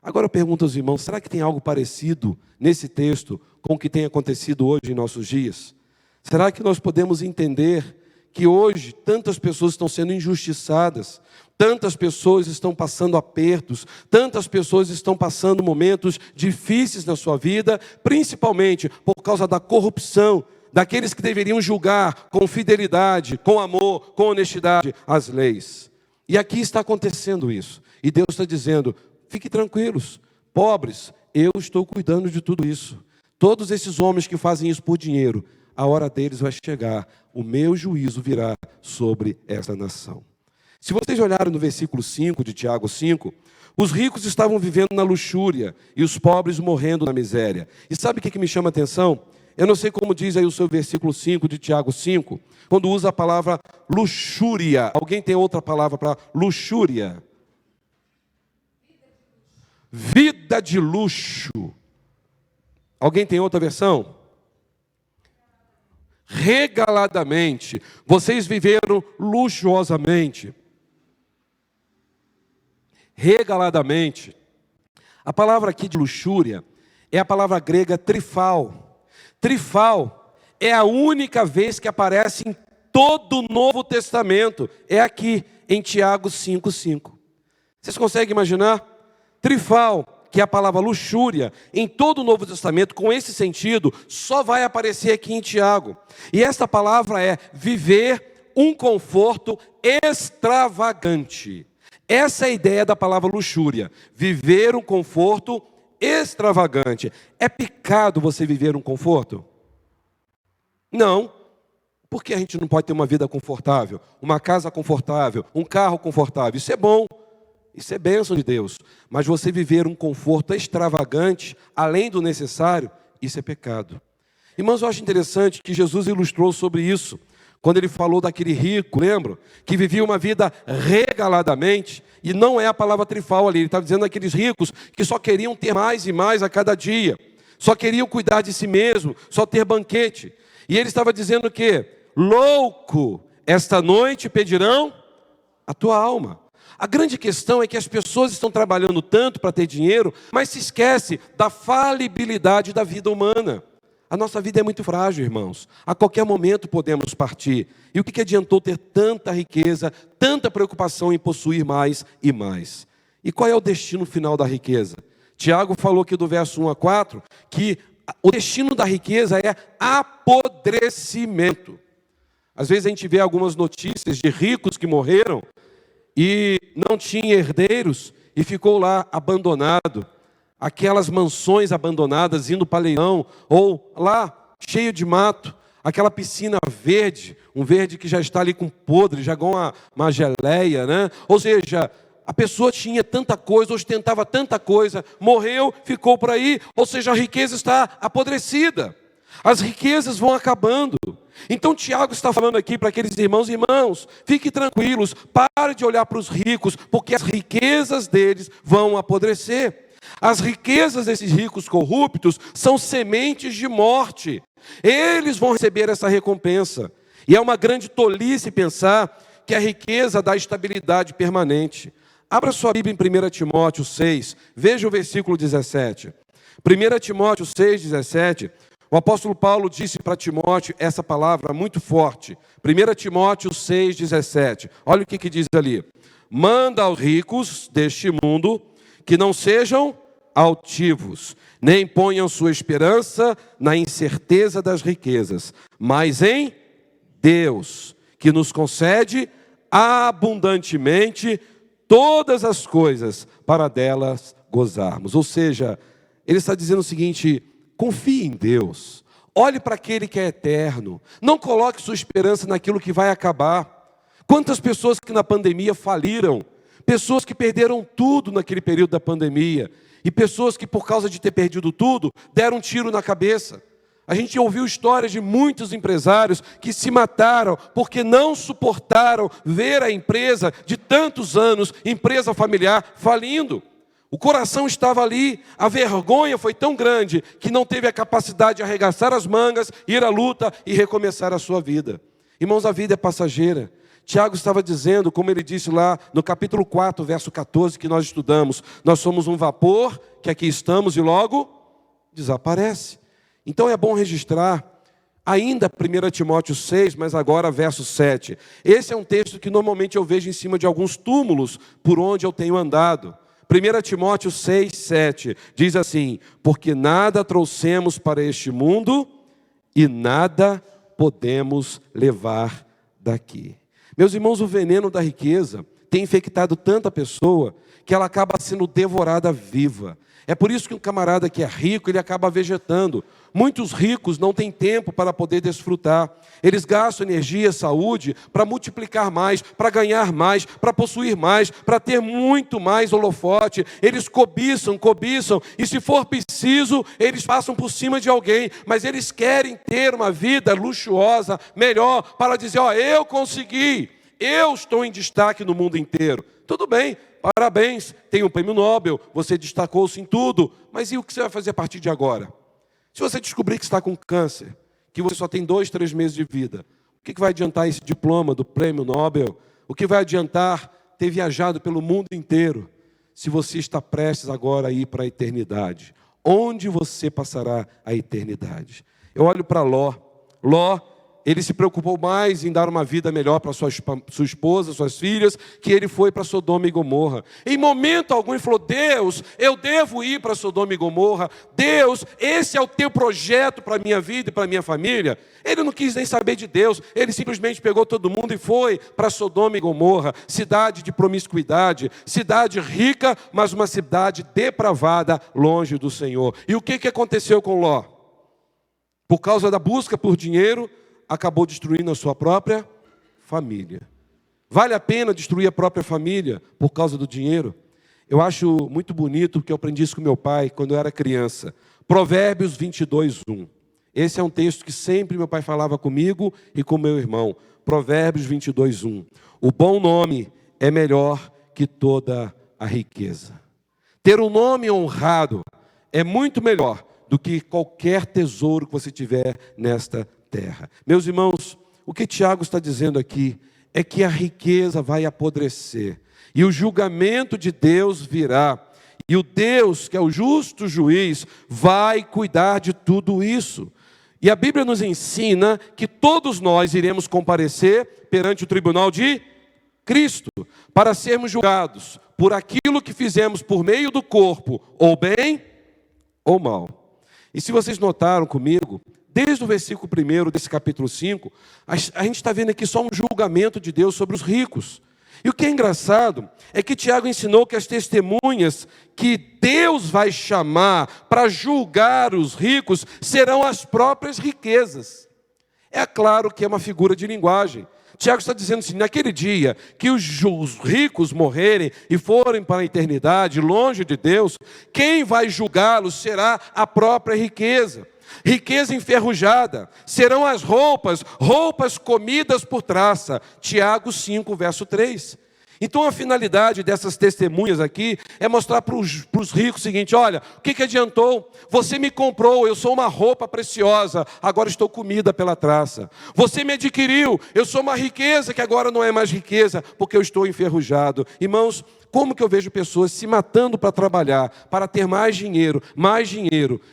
Agora eu pergunto aos irmãos, será que tem algo parecido nesse texto com o que tem acontecido hoje em nossos dias? Será que nós podemos entender que hoje tantas pessoas estão sendo injustiçadas, tantas pessoas estão passando apertos, tantas pessoas estão passando momentos difíceis na sua vida, principalmente por causa da corrupção, daqueles que deveriam julgar com fidelidade, com amor, com honestidade as leis. E aqui está acontecendo isso. E Deus está dizendo, fiquem tranquilos, pobres, eu estou cuidando de tudo isso. Todos esses homens que fazem isso por dinheiro, a hora deles vai chegar, o meu juízo virá sobre essa nação. Se vocês olharem no versículo 5 de Tiago 5, os ricos estavam vivendo na luxúria e os pobres morrendo na miséria. E sabe o que me chama a atenção? Eu não sei como diz aí o seu versículo 5 de Tiago 5, quando usa a palavra luxúria. Alguém tem outra palavra para luxúria? Vida de luxo. Alguém tem outra versão? Regaladamente. Vocês viveram luxuosamente. Regaladamente. A palavra aqui de luxúria é a palavra grega trifal. Trifal é a única vez que aparece em todo o Novo Testamento. É aqui, em Tiago 5,5. Vocês conseguem imaginar? Trifal, que é a palavra luxúria, em todo o Novo Testamento, com esse sentido, só vai aparecer aqui em Tiago. E esta palavra é viver um conforto extravagante. Essa é a ideia da palavra luxúria. Viver um conforto extravagante. É pecado você viver um conforto? Não. Porque a gente não pode ter uma vida confortável, uma casa confortável, um carro confortável. Isso é bom. Isso é bênção de Deus. Mas você viver um conforto extravagante, além do necessário, isso é pecado. Irmãos, eu acho interessante que Jesus ilustrou sobre isso, quando ele falou daquele rico, lembra? Que vivia uma vida regaladamente, e não é a palavra trifal ali, ele está dizendo daqueles ricos que só queriam ter mais e mais a cada dia, só queriam cuidar de si mesmo, só ter banquete. E ele estava dizendo que, louco, esta noite pedirão a tua alma. A grande questão é que as pessoas estão trabalhando tanto para ter dinheiro, mas se esquece da falibilidade da vida humana. A nossa vida é muito frágil, irmãos. A qualquer momento podemos partir. E o que adiantou ter tanta riqueza, tanta preocupação em possuir mais e mais? E qual é o destino final da riqueza? Tiago falou aqui do verso 1 a 4, que o destino da riqueza é apodrecimento. Às vezes a gente vê algumas notícias de ricos que morreram e não tinha herdeiros e ficou lá abandonado. Aquelas mansões abandonadas indo para leilão, ou lá cheio de mato, aquela piscina verde, um verde que já está ali com podre, já com uma geleia, né? Ou seja, a pessoa tinha tanta coisa, ostentava tanta coisa, morreu, ficou por aí, ou seja, a riqueza está apodrecida. As riquezas vão acabando. Então Tiago está falando aqui para aqueles irmãos, fiquem tranquilos, pare de olhar para os ricos, porque as riquezas deles vão apodrecer. As riquezas desses ricos corruptos são sementes de morte. Eles vão receber essa recompensa. E é uma grande tolice pensar que a riqueza dá estabilidade permanente. Abra sua Bíblia em 1 Timóteo 6, veja o versículo 17. 1 Timóteo 6, 17, o apóstolo Paulo disse para Timóteo essa palavra muito forte. 1 Timóteo 6, 17, olha o que diz ali. Manda aos ricos deste mundo que não sejam altivos, nem ponham sua esperança na incerteza das riquezas, mas em Deus, que nos concede abundantemente todas as coisas para delas gozarmos. Ou seja, ele está dizendo o seguinte: confie em Deus, olhe para aquele que é eterno, não coloque sua esperança naquilo que vai acabar. Quantas pessoas que na pandemia faliram, pessoas que perderam tudo naquele período da pandemia, e pessoas que por causa de ter perdido tudo, deram um tiro na cabeça. A gente ouviu histórias de muitos empresários que se mataram porque não suportaram ver a empresa de tantos anos, empresa familiar, falindo. O coração estava ali, a vergonha foi tão grande que não teve a capacidade de arregaçar as mangas, ir à luta e recomeçar a sua vida. Irmãos, a vida é passageira. Tiago estava dizendo, como ele disse lá no capítulo 4, verso 14, que nós estudamos, nós somos um vapor que aqui estamos e logo desaparece. Então é bom registrar, ainda 1 Timóteo 6, mas agora verso 7. Esse é um texto que normalmente eu vejo em cima de alguns túmulos por onde eu tenho andado. 1 Timóteo 6, 7 diz assim: porque nada trouxemos para este mundo e nada podemos levar daqui. Meus irmãos, o veneno da riqueza tem infectado tanta pessoa que ela acaba sendo devorada viva. É por isso que um camarada que é rico, ele acaba vegetando. Muitos ricos não têm tempo para poder desfrutar. Eles gastam energia, saúde para multiplicar mais, para ganhar mais, para possuir mais, para ter muito mais holofote. Eles cobiçam, e se for preciso, eles passam por cima de alguém. Mas eles querem ter uma vida luxuosa, melhor, para dizer, eu consegui, eu estou em destaque no mundo inteiro. Tudo bem. Parabéns, tem um prêmio Nobel, você destacou-se em tudo, mas e o que você vai fazer a partir de agora? Se você descobrir que está com câncer, que você só tem 2, 3 meses de vida, o que vai adiantar esse diploma do prêmio Nobel? O que vai adiantar ter viajado pelo mundo inteiro, se você está prestes agora a ir para a eternidade? Onde você passará a eternidade? Eu olho para Ló. Ele se preocupou mais em dar uma vida melhor para sua esposa, suas filhas, que ele foi para Sodoma e Gomorra. Em momento algum ele falou, Deus, eu devo ir para Sodoma e Gomorra. Deus, esse é o teu projeto para a minha vida e para a minha família. Ele não quis nem saber de Deus, ele simplesmente pegou todo mundo e foi para Sodoma e Gomorra, cidade de promiscuidade, cidade rica, mas uma cidade depravada, longe do Senhor. E o que aconteceu com Ló? Por causa da busca por dinheiro, acabou destruindo a sua própria família. Vale a pena destruir a própria família por causa do dinheiro? Eu acho muito bonito, porque eu aprendi isso com meu pai quando eu era criança. Provérbios 22, 1. Esse é um texto que sempre meu pai falava comigo e com meu irmão. Provérbios 22, 1. O bom nome é melhor que toda a riqueza. Ter um nome honrado é muito melhor do que qualquer tesouro que você tiver nesta terra. Meus irmãos, o que Tiago está dizendo aqui é que a riqueza vai apodrecer e o julgamento de Deus virá, e o Deus, que é o justo juiz, vai cuidar de tudo isso. E a Bíblia nos ensina que todos nós iremos comparecer perante o tribunal de Cristo para sermos julgados por aquilo que fizemos por meio do corpo, ou bem ou mal. E se vocês notaram comigo, desde o versículo 1 desse capítulo 5, a gente está vendo aqui só um julgamento de Deus sobre os ricos. E o que é engraçado é que Tiago ensinou que as testemunhas que Deus vai chamar para julgar os ricos serão as próprias riquezas. É claro que é uma figura de linguagem. Tiago está dizendo assim, naquele dia que os ricos morrerem e forem para a eternidade, longe de Deus, quem vai julgá-los será a própria riqueza. Riqueza enferrujada, serão as roupas comidas por traça. Tiago 5, verso 3. Então a finalidade dessas testemunhas aqui é mostrar para os ricos o seguinte: olha, o que adiantou? Você me comprou, eu sou uma roupa preciosa, agora estou comida pela traça. Você me adquiriu, eu sou uma riqueza que agora não é mais riqueza, porque eu estou enferrujado. Irmãos, como que eu vejo pessoas se matando para trabalhar, para ter mais dinheiro,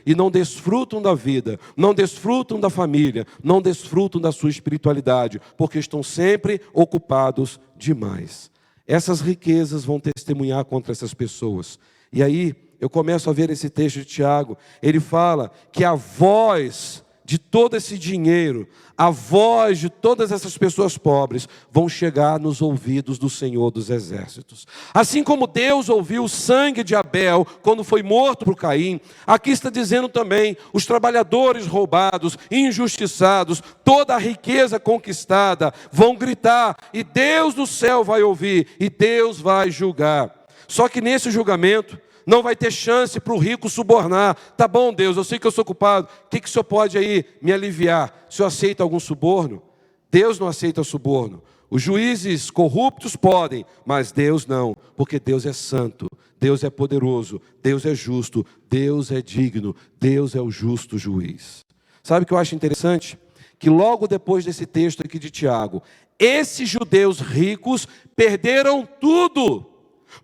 e não desfrutam da vida, não desfrutam da família, não desfrutam da sua espiritualidade, porque estão sempre ocupados demais. Essas riquezas vão testemunhar contra essas pessoas. E aí, eu começo a ver esse texto de Tiago. Ele fala que a voz de todo esse dinheiro, a voz de todas essas pessoas pobres, vão chegar nos ouvidos do Senhor dos Exércitos. Assim como Deus ouviu o sangue de Abel, quando foi morto por Caim, aqui está dizendo também, os trabalhadores roubados, injustiçados, toda a riqueza conquistada, vão gritar, e Deus do céu vai ouvir, e Deus vai julgar. Só que nesse julgamento, não vai ter chance para o rico subornar. Tá bom, Deus, eu sei que eu sou culpado. O que o senhor pode aí me aliviar? O senhor aceita algum suborno? Deus não aceita suborno. Os juízes corruptos podem, mas Deus não, porque Deus é santo, Deus é poderoso, Deus é justo, Deus é digno, Deus é o justo juiz. Sabe o que eu acho interessante? Que logo depois desse texto aqui de Tiago, esses judeus ricos perderam tudo.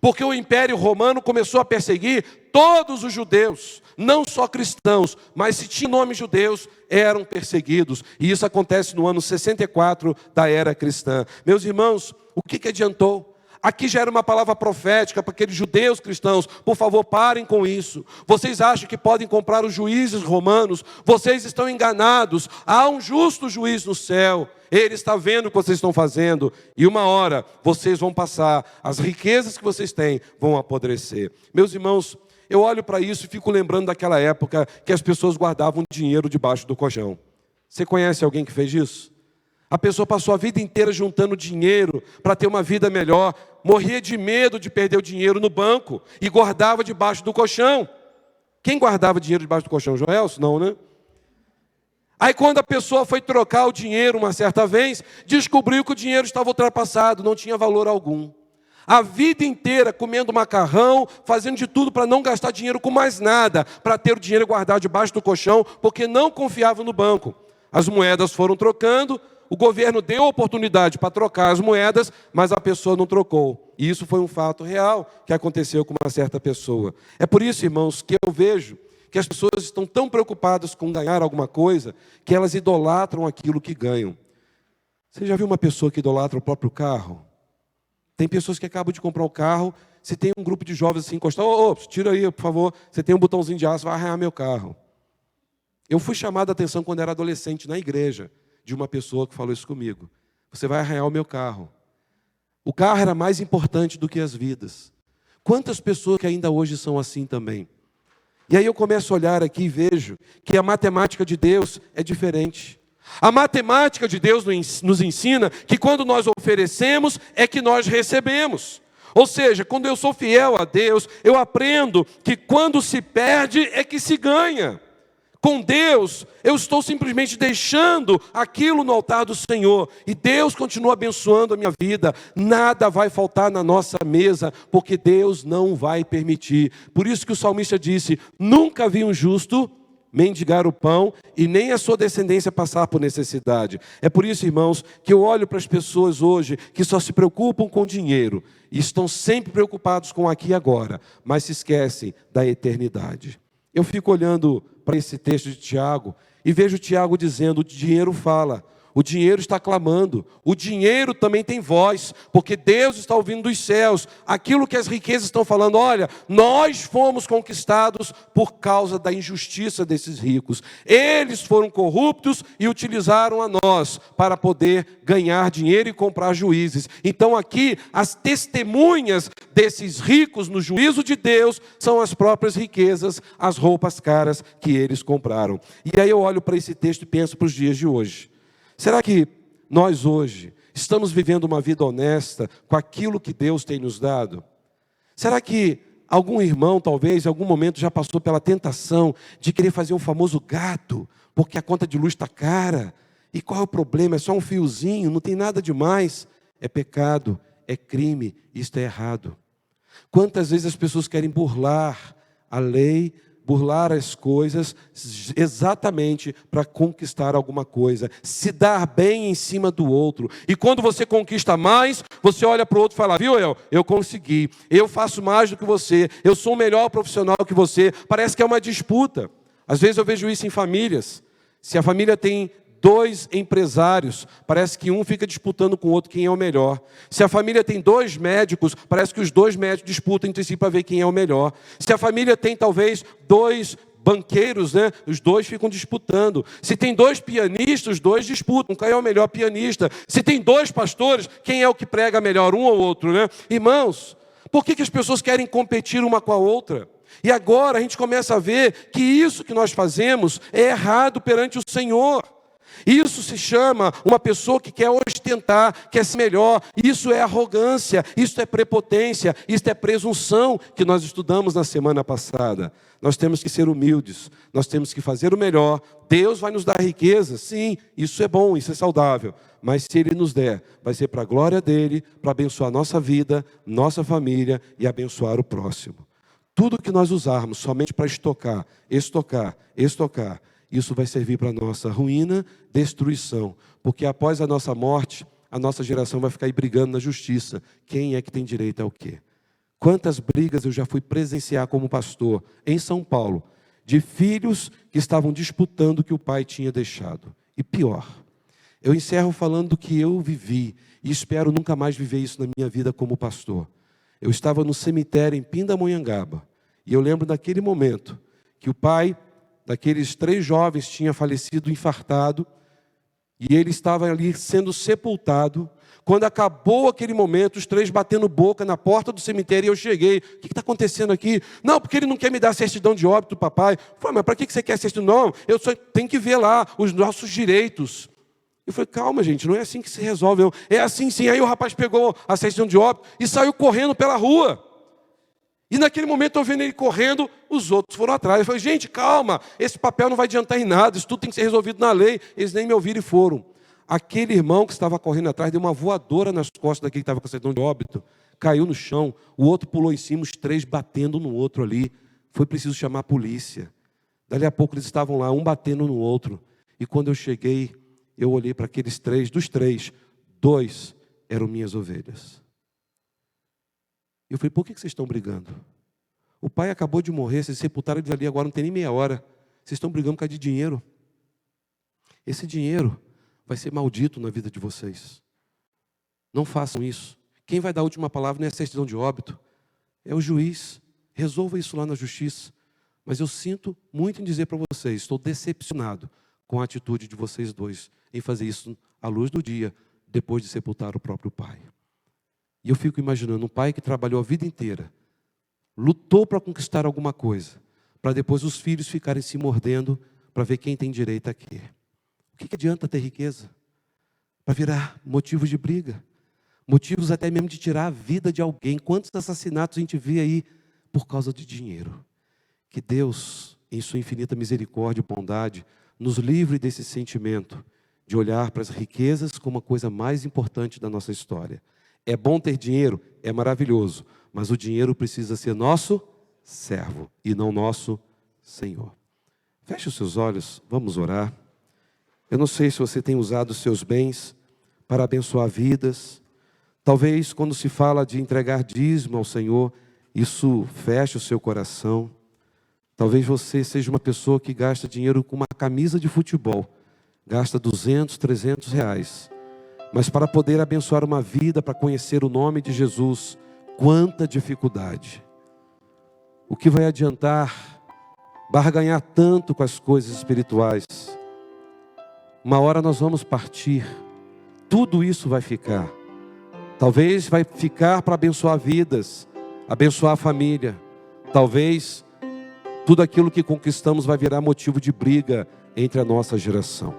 Porque o Império Romano começou a perseguir todos os judeus, não só cristãos, mas se tinha nome judeus, eram perseguidos. E isso acontece no ano 64 da era cristã. Meus irmãos, o que adiantou? Aqui já era uma palavra profética para aqueles judeus cristãos. Por favor, parem com isso. Vocês acham que podem comprar os juízes romanos? Vocês estão enganados. Há um justo juiz no céu. Ele está vendo o que vocês estão fazendo. E uma hora vocês vão passar. As riquezas que vocês têm vão apodrecer. Meus irmãos, eu olho para isso e fico lembrando daquela época que as pessoas guardavam dinheiro debaixo do colchão. Você conhece alguém que fez isso? A pessoa passou a vida inteira juntando dinheiro para ter uma vida melhor, morria de medo de perder o dinheiro no banco e guardava debaixo do colchão. Quem guardava dinheiro debaixo do colchão? Joelson? Não, né? Aí quando a pessoa foi trocar o dinheiro uma certa vez, descobriu que o dinheiro estava ultrapassado, não tinha valor algum. A vida inteira comendo macarrão, fazendo de tudo para não gastar dinheiro com mais nada, para ter o dinheiro guardado debaixo do colchão, porque não confiava no banco. As moedas foram trocando, o governo deu oportunidade para trocar as moedas, mas a pessoa não trocou. E isso foi um fato real que aconteceu com uma certa pessoa. É por isso, irmãos, que eu vejo que as pessoas estão tão preocupadas com ganhar alguma coisa, que elas idolatram aquilo que ganham. Você já viu uma pessoa que idolatra o próprio carro? Tem pessoas que acabam de comprar o carro, se tem um grupo de jovens assim encostar, tira aí, por favor, você tem um botãozinho de aço, vai arranhar meu carro. Eu fui chamado a atenção quando era adolescente na igreja, de uma pessoa que falou isso comigo. Você vai arranhar o meu carro. O carro era mais importante do que as vidas. Quantas pessoas que ainda hoje são assim também? E aí eu começo a olhar aqui e vejo que a matemática de Deus é diferente. A matemática de Deus nos ensina que quando nós oferecemos, é que nós recebemos. Ou seja, quando eu sou fiel a Deus, eu aprendo que quando se perde, é que se ganha. Com Deus, eu estou simplesmente deixando aquilo no altar do Senhor. E Deus continua abençoando a minha vida. Nada vai faltar na nossa mesa, porque Deus não vai permitir. Por isso que o salmista disse, nunca vi um justo mendigar o pão e nem a sua descendência passar por necessidade. É por isso, irmãos, que eu olho para as pessoas hoje que só se preocupam com dinheiro e estão sempre preocupados com aqui e agora, mas se esquecem da eternidade. Eu fico olhando para esse texto de Tiago e vejo Tiago dizendo, o dinheiro fala. O dinheiro está clamando. O dinheiro também tem voz, porque Deus está ouvindo dos céus aquilo que as riquezas estão falando. Olha, nós fomos conquistados por causa da injustiça desses ricos. Eles foram corruptos e utilizaram a nós para poder ganhar dinheiro e comprar juízes. Então aqui as testemunhas desses ricos no juízo de Deus são as próprias riquezas, as roupas caras que eles compraram. E aí eu olho para esse texto e penso para os dias de hoje. Será que nós hoje estamos vivendo uma vida honesta com aquilo que Deus tem nos dado? Será que algum irmão, talvez, em algum momento já passou pela tentação de querer fazer um famoso gato, porque a conta de luz está cara? E qual é o problema? É só um fiozinho, não tem nada demais. É pecado, é crime, isto é errado. Quantas vezes as pessoas querem burlar a lei, burlar as coisas, exatamente para conquistar alguma coisa, se dar bem em cima do outro. E quando você conquista mais, você olha para o outro e fala, viu, eu consegui, eu faço mais do que você, eu sou um melhor profissional que você. Parece que é uma disputa. Às vezes eu vejo isso em famílias. Se a família tem 2 empresários, parece que um fica disputando com o outro quem é o melhor. Se a família tem 2 médicos, parece que os 2 médicos disputam entre si para ver quem é o melhor. Se a família tem talvez 2 banqueiros, né? Os 2 ficam disputando. Se tem 2 pianistas, os 2 disputam quem é o melhor pianista. Se tem 2 pastores, quem é o que prega melhor, um ou outro, né? Irmãos, por que as pessoas querem competir uma com a outra? E agora a gente começa a ver que isso que nós fazemos é errado perante o Senhor. Isso se chama uma pessoa que quer ostentar, quer ser melhor. Isso é arrogância, isso é prepotência, isso é presunção que nós estudamos na semana passada. Nós temos que ser humildes, nós temos que fazer o melhor. Deus vai nos dar riqueza, sim, isso é bom, isso é saudável. Mas se Ele nos der, vai ser para a glória dEle, para abençoar a nossa vida, nossa família e abençoar o próximo. Tudo que nós usarmos somente para estocar, isso vai servir para a nossa ruína, destruição. Porque após a nossa morte, a nossa geração vai ficar aí brigando na justiça. Quem é que tem direito ao quê? Quantas brigas eu já fui presenciar como pastor em São Paulo, de filhos que estavam disputando o que o pai tinha deixado. E pior, eu encerro falando do que eu vivi, e espero nunca mais viver isso na minha vida como pastor. Eu estava no cemitério em Pindamonhangaba, e eu lembro daquele momento que o pai daqueles 3 jovens tinha falecido infartado, e ele estava ali sendo sepultado. Quando acabou aquele momento, os 3 batendo boca na porta do cemitério, e eu cheguei, o que está acontecendo aqui? Não, porque ele não quer me dar a certidão de óbito, papai. Falei, mas para que você quer certidão? Não, eu só tenho que ver lá os nossos direitos. Eu falei, calma gente, não é assim que se resolve, não. É assim sim. Aí o rapaz pegou a certidão de óbito e saiu correndo pela rua. E naquele momento eu vendo ele correndo, os outros foram atrás. Eu falei, gente, calma, esse papel não vai adiantar em nada, isso tudo tem que ser resolvido na lei. Eles nem me ouviram e foram. Aquele irmão que estava correndo atrás deu uma voadora nas costas daquele que estava com a certidão de óbito, caiu no chão, o outro pulou em cima, os 3 batendo no outro ali. Foi preciso chamar a polícia. Dali a pouco eles estavam lá, um batendo no outro. E quando eu cheguei, eu olhei para aqueles 3, dos 3, 2 eram minhas ovelhas. Eu falei, por que vocês estão brigando? O pai acabou de morrer, vocês sepultaram ele ali agora, não tem nem meia hora. Vocês estão brigando por causa de dinheiro. Esse dinheiro vai ser maldito na vida de vocês. Não façam isso. Quem vai dar a última palavra não é a certidão de óbito, é o juiz. Resolva isso lá na justiça. Mas eu sinto muito em dizer para vocês, estou decepcionado com a atitude de vocês 2 em fazer isso à luz do dia, depois de sepultar o próprio pai. E eu fico imaginando um pai que trabalhou a vida inteira, lutou para conquistar alguma coisa, para depois os filhos ficarem se mordendo para ver quem tem direito a quê. O que adianta ter riqueza? Para virar motivos de briga, motivos até mesmo de tirar a vida de alguém. Quantos assassinatos a gente vê aí por causa de dinheiro? Que Deus, em sua infinita misericórdia e bondade, nos livre desse sentimento de olhar para as riquezas como a coisa mais importante da nossa história. É bom ter dinheiro? É maravilhoso. Mas o dinheiro precisa ser nosso servo e não nosso Senhor. Feche os seus olhos, vamos orar. Eu não sei se você tem usado os seus bens para abençoar vidas. Talvez quando se fala de entregar dízimo ao Senhor, isso feche o seu coração. Talvez você seja uma pessoa que gasta dinheiro com uma camisa de futebol, gasta 200, 300 reais. Mas para poder abençoar uma vida, para conhecer o nome de Jesus, quanta dificuldade. O que vai adiantar barganhar tanto com as coisas espirituais? Uma hora nós vamos partir. Tudo isso vai ficar. Talvez vai ficar para abençoar vidas, abençoar a família. Talvez tudo aquilo que conquistamos vai virar motivo de briga entre a nossa geração.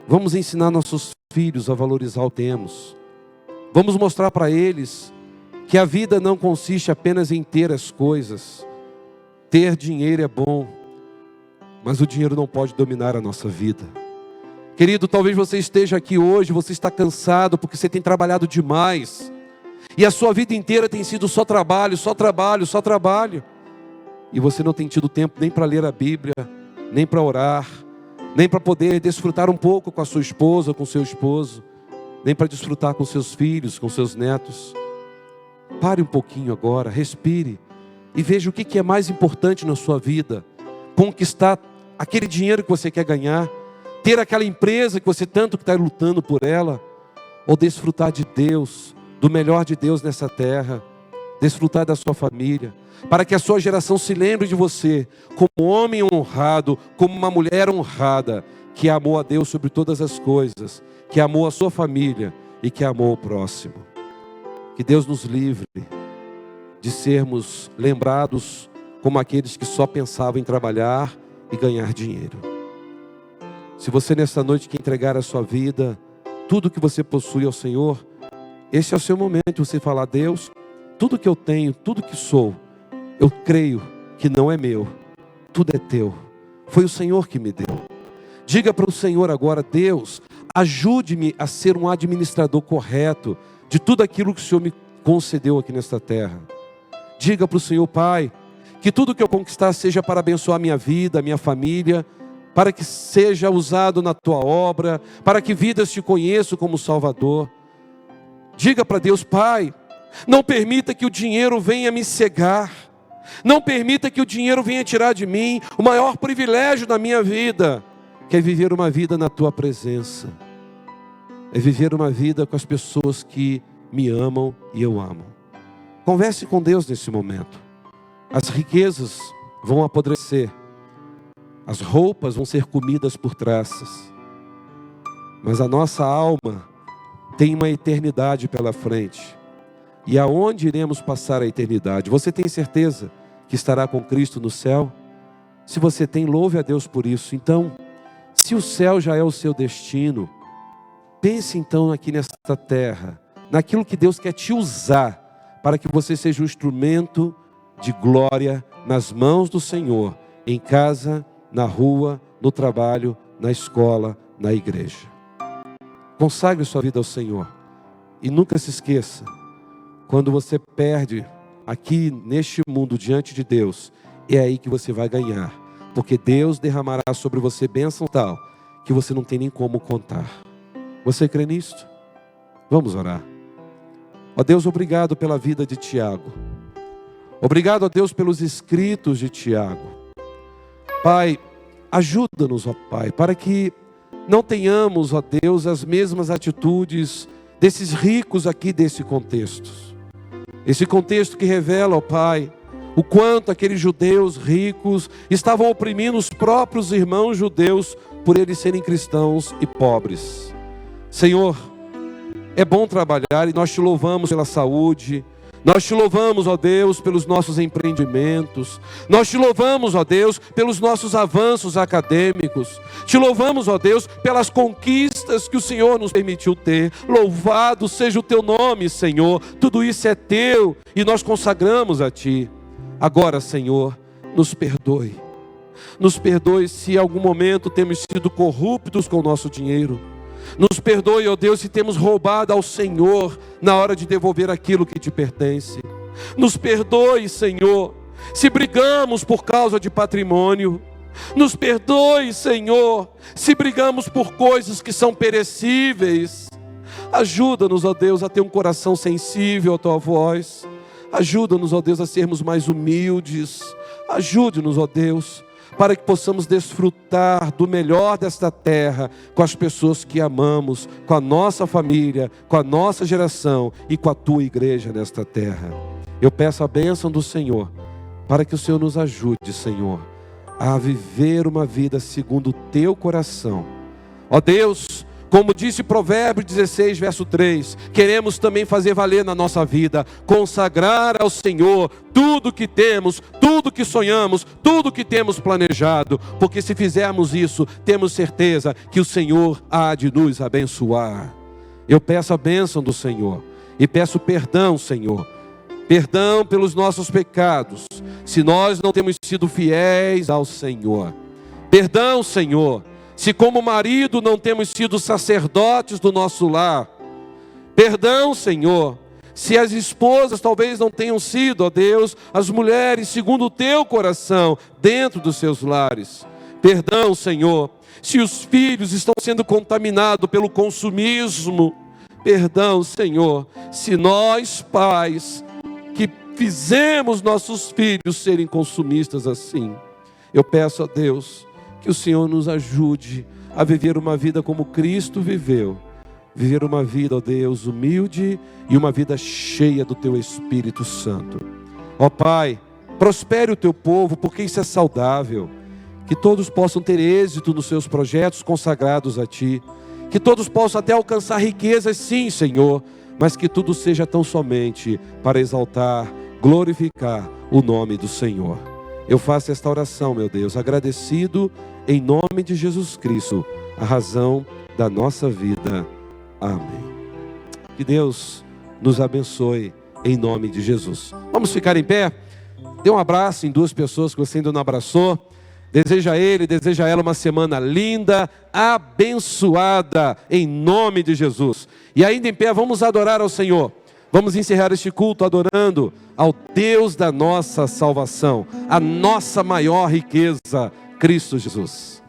Vamos ensinar nossos filhos a valorizar o que temos. Vamos mostrar para eles que a vida não consiste apenas em ter as coisas. Ter dinheiro é bom, mas o dinheiro não pode dominar a nossa vida. Querido, talvez você esteja aqui hoje, você está cansado porque você tem trabalhado demais. E a sua vida inteira tem sido só trabalho, só trabalho, só trabalho. E você não tem tido tempo nem para ler a Bíblia, nem para orar, nem para poder desfrutar um pouco com a sua esposa, com o seu esposo, nem para desfrutar com seus filhos, com seus netos. Pare um pouquinho agora, respire e veja o que é mais importante na sua vida. Conquistar aquele dinheiro que você quer ganhar, ter aquela empresa que você tanto está lutando por ela, ou desfrutar de Deus, do melhor de Deus nessa terra, desfrutar da sua família, para que a sua geração se lembre de você como um homem honrado, como uma mulher honrada, que amou a Deus sobre todas as coisas, que amou a sua família e que amou o próximo. Que Deus nos livre de sermos lembrados como aqueles que só pensavam em trabalhar e ganhar dinheiro. Se você nessa noite quer entregar a sua vida, tudo que você possui ao Senhor, esse é o seu momento de você falar: Deus, tudo que eu tenho, tudo que sou, eu creio que não é meu, tudo é teu, foi o Senhor que me deu. Diga para o Senhor agora: Deus, ajude-me a ser um administrador correto de tudo aquilo que o Senhor me concedeu aqui nesta terra. Diga para o Senhor: Pai, que tudo que eu conquistar seja para abençoar a minha vida, a minha família, para que seja usado na tua obra, para que vidas te conheçam como Salvador. Diga para Deus: Pai, não permita que o dinheiro venha me cegar, não permita que o dinheiro venha tirar de mim o maior privilégio da minha vida, que é viver uma vida na tua presença, é viver uma vida com as pessoas que me amam e eu amo. Converse com Deus nesse momento. As riquezas vão apodrecer, as roupas vão ser comidas por traças, mas a nossa alma tem uma eternidade pela frente. E aonde iremos passar a eternidade? Você tem certeza que estará com Cristo no céu? Se você tem, louve a Deus por isso. Então, se o céu já é o seu destino, pense então aqui nesta terra, naquilo que Deus quer te usar, para que você seja um instrumento de glória nas mãos do Senhor, em casa, na rua, no trabalho, na escola, na igreja. Consagre sua vida ao Senhor. E nunca se esqueça, quando você perde aqui neste mundo diante de Deus, é aí que você vai ganhar. Porque Deus derramará sobre você bênção tal, que você não tem nem como contar. Você crê nisto? Vamos orar. Ó Deus, obrigado pela vida de Tiago. Obrigado, ó Deus, pelos escritos de Tiago. Pai, ajuda-nos, ó Pai, para que não tenhamos, ó Deus, as mesmas atitudes desses ricos aqui desse contexto. Esse contexto que revela, ó Pai, o quanto aqueles judeus ricos estavam oprimindo os próprios irmãos judeus por eles serem cristãos e pobres. Senhor, é bom trabalhar e nós te louvamos pela saúde. Nós te louvamos, ó Deus, pelos nossos empreendimentos. Nós te louvamos, ó Deus, pelos nossos avanços acadêmicos. Te louvamos, ó Deus, pelas conquistas que o Senhor nos permitiu ter. Louvado seja o teu nome, Senhor. Tudo isso é teu e nós consagramos a ti. Agora, Senhor, nos perdoe. Nos perdoe se em algum momento temos sido corruptos com o nosso dinheiro. Nos perdoe, ó Deus, se temos roubado ao Senhor na hora de devolver aquilo que te pertence. Nos perdoe, Senhor, se brigamos por causa de patrimônio. Nos perdoe, Senhor, se brigamos por coisas que são perecíveis. Ajuda-nos, ó Deus, a ter um coração sensível à tua voz. Ajuda-nos, ó Deus, a sermos mais humildes. Ajude-nos, ó Deus, para que possamos desfrutar do melhor desta terra, com as pessoas que amamos, com a nossa família, com a nossa geração e com a tua igreja nesta terra. Eu peço a bênção do Senhor, para que o Senhor nos ajude, Senhor, a viver uma vida segundo o teu coração. Ó Deus, como disse Provérbios 16, verso 3, queremos também fazer valer na nossa vida, consagrar ao Senhor tudo que temos, tudo que sonhamos, tudo que temos planejado, porque se fizermos isso, temos certeza que o Senhor há de nos abençoar. Eu peço a bênção do Senhor e peço perdão, Senhor, perdão pelos nossos pecados, se nós não temos sido fiéis ao Senhor. Perdão, Senhor, se como marido não temos sido sacerdotes do nosso lar. Perdão, Senhor, se as esposas talvez não tenham sido, ó Deus, as mulheres segundo o teu coração dentro dos seus lares. Perdão, Senhor, se os filhos estão sendo contaminados pelo consumismo. Perdão, Senhor, se nós pais que fizemos nossos filhos serem consumistas assim. Eu peço a Deus que o Senhor nos ajude a viver uma vida como Cristo viveu. Viver uma vida, ó Deus, humilde e uma vida cheia do Teu Espírito Santo. Ó Pai, prospere o Teu povo, porque isso é saudável. Que todos possam ter êxito nos seus projetos consagrados a Ti. Que todos possam até alcançar riquezas, sim, Senhor, mas que tudo seja tão somente para exaltar, glorificar o nome do Senhor. Eu faço esta oração, meu Deus, agradecido em nome de Jesus Cristo, a razão da nossa vida. Amém. Que Deus nos abençoe em nome de Jesus. Vamos ficar em pé? Dê um abraço em duas pessoas que você ainda não abraçou. Deseja a ele, deseja a ela uma semana linda, abençoada, em nome de Jesus. E ainda em pé, vamos adorar ao Senhor. Vamos encerrar este culto adorando ao Deus da nossa salvação, a nossa maior riqueza, Cristo Jesus.